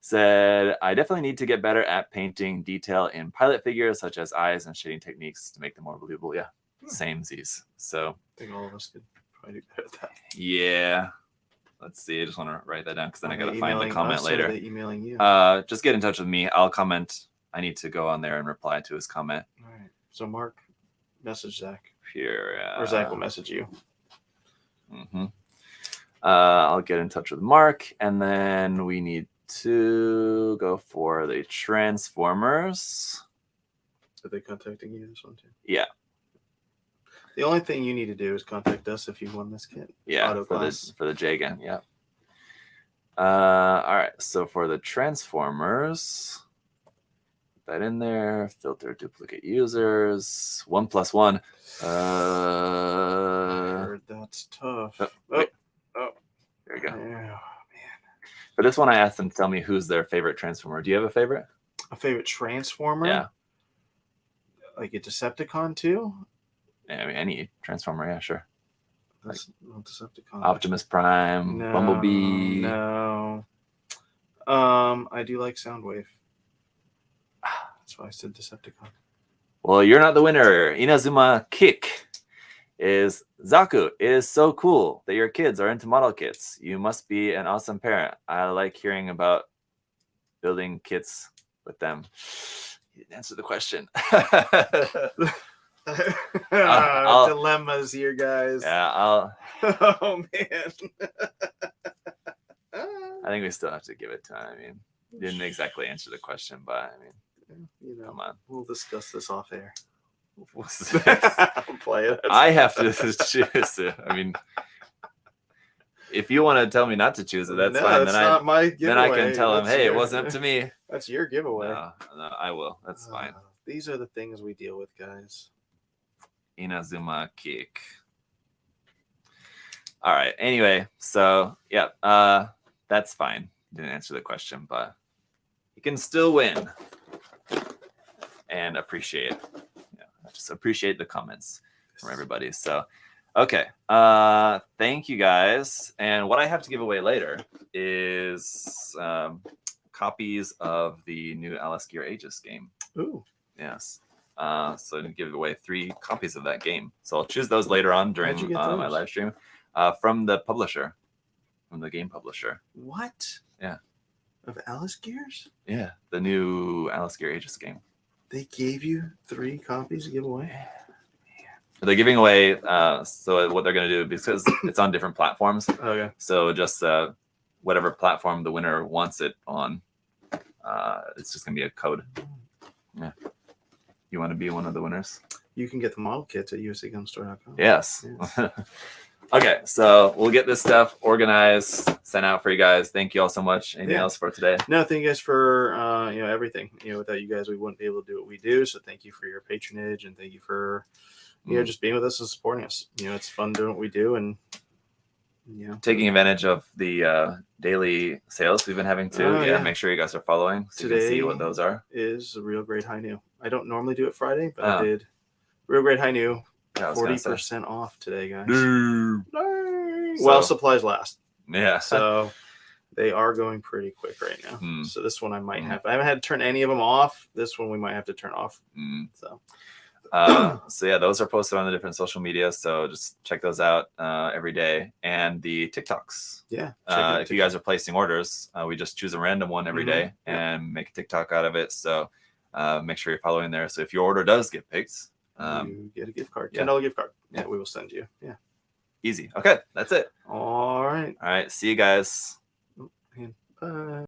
Said, I definitely need to get better at painting detail in pilot figures, such as eyes and shading techniques to make them more believable. Yeah, same Z's. So I think all of us could probably do better at that. Yeah. Let's see. I just want to write that down because then I got to find the comment later. Emailing you? Just get in touch with me. I'll comment. I need to go on there and reply to his comment. All right. So Mark, message Zach. Here. Or Zach will message you. Mm-hmm. I'll get in touch with Mark, and then we need to go for the Transformers. Are they contacting you this one too? Yeah. The only thing you need to do is contact us if you won this kit. Yeah, for the J-Gun, yeah. All right, so for the Transformers, that in there. Filter duplicate users. 1+1. I heard that's tough. Wait. Oh, there you go. oh, man. For this one, I asked them to tell me who's their favorite Transformer. Do you have a favorite? A favorite Transformer? Yeah. Like a Decepticon too? Yeah, I mean, any Transformer, yeah, sure. That's not Decepticon. Optimus Prime, No, Bumblebee. No. I do like Soundwave. That's why I said Decepticon. Well, you're not the winner. Inazuma Kick is Zaku. It is so cool that your kids are into model kits. You must be an awesome parent. I like hearing about building kits with them. You didn't answer the question. Dilemmas here, guys. Yeah, Oh man. I think we still have to give it time. I mean, you didn't exactly answer the question, but I mean, you know, come on. We'll discuss this off air. I'll play it. I have to choose it. I mean, if you want to tell me not to choose it, that's fine. That's not my giveaway. Then I can tell him, hey, it wasn't up to me. That's your giveaway. No, I will. That's fine. These are the things we deal with, guys. Inazuma Kick. All right. Anyway, so yeah, that's fine. Didn't answer the question, but you can still win and appreciate it. Yeah, just appreciate the comments from everybody. So, okay. Thank you guys. And what I have to give away later is copies of the new Alice Gear Aegis game. Ooh. Yes. So to give away 3 copies of that game. So I'll choose those later on during my live stream from the publisher, from the game publisher. What? Yeah. Of Alice Gears? Yeah, the new Alice Gear Aegis game. They gave you 3 copies to give away? They're giving away, so what they're going to do, because it's on different platforms. Okay. So just whatever platform the winner wants it on, it's just going to be a code. Yeah. You want to be one of the winners? You can get the model kits at usagundamstore.com. Yes. Okay, so we'll get this stuff organized, sent out for you guys. Thank you all so much. Anything else for today? No, thank you guys for everything. Without you guys, we wouldn't be able to do what we do. So thank you for your patronage, and thank you for just being with us and supporting us. It's fun doing what we do, and taking advantage of the daily sales we've been having too. Make sure you guys are following so you can see what those are. Is a real great high new. I don't normally do it Friday, but I did real great high new. 40% off today, guys. Well, supplies last. Yeah. So they are going pretty quick right now. So this one I might have. I haven't had to turn any of them off. This one we might have to turn off. So yeah, those are posted on the different social media. So just check those out every day. And the TikToks. Yeah. If you guys are placing orders, we just choose a random one every day and make a TikTok out of it. So make sure you're following there. So if your order does get picked, you get a gift card, $10 gift card. Yeah, we will send you. Yeah. Easy. Okay, that's it. All right. See you guys. Bye.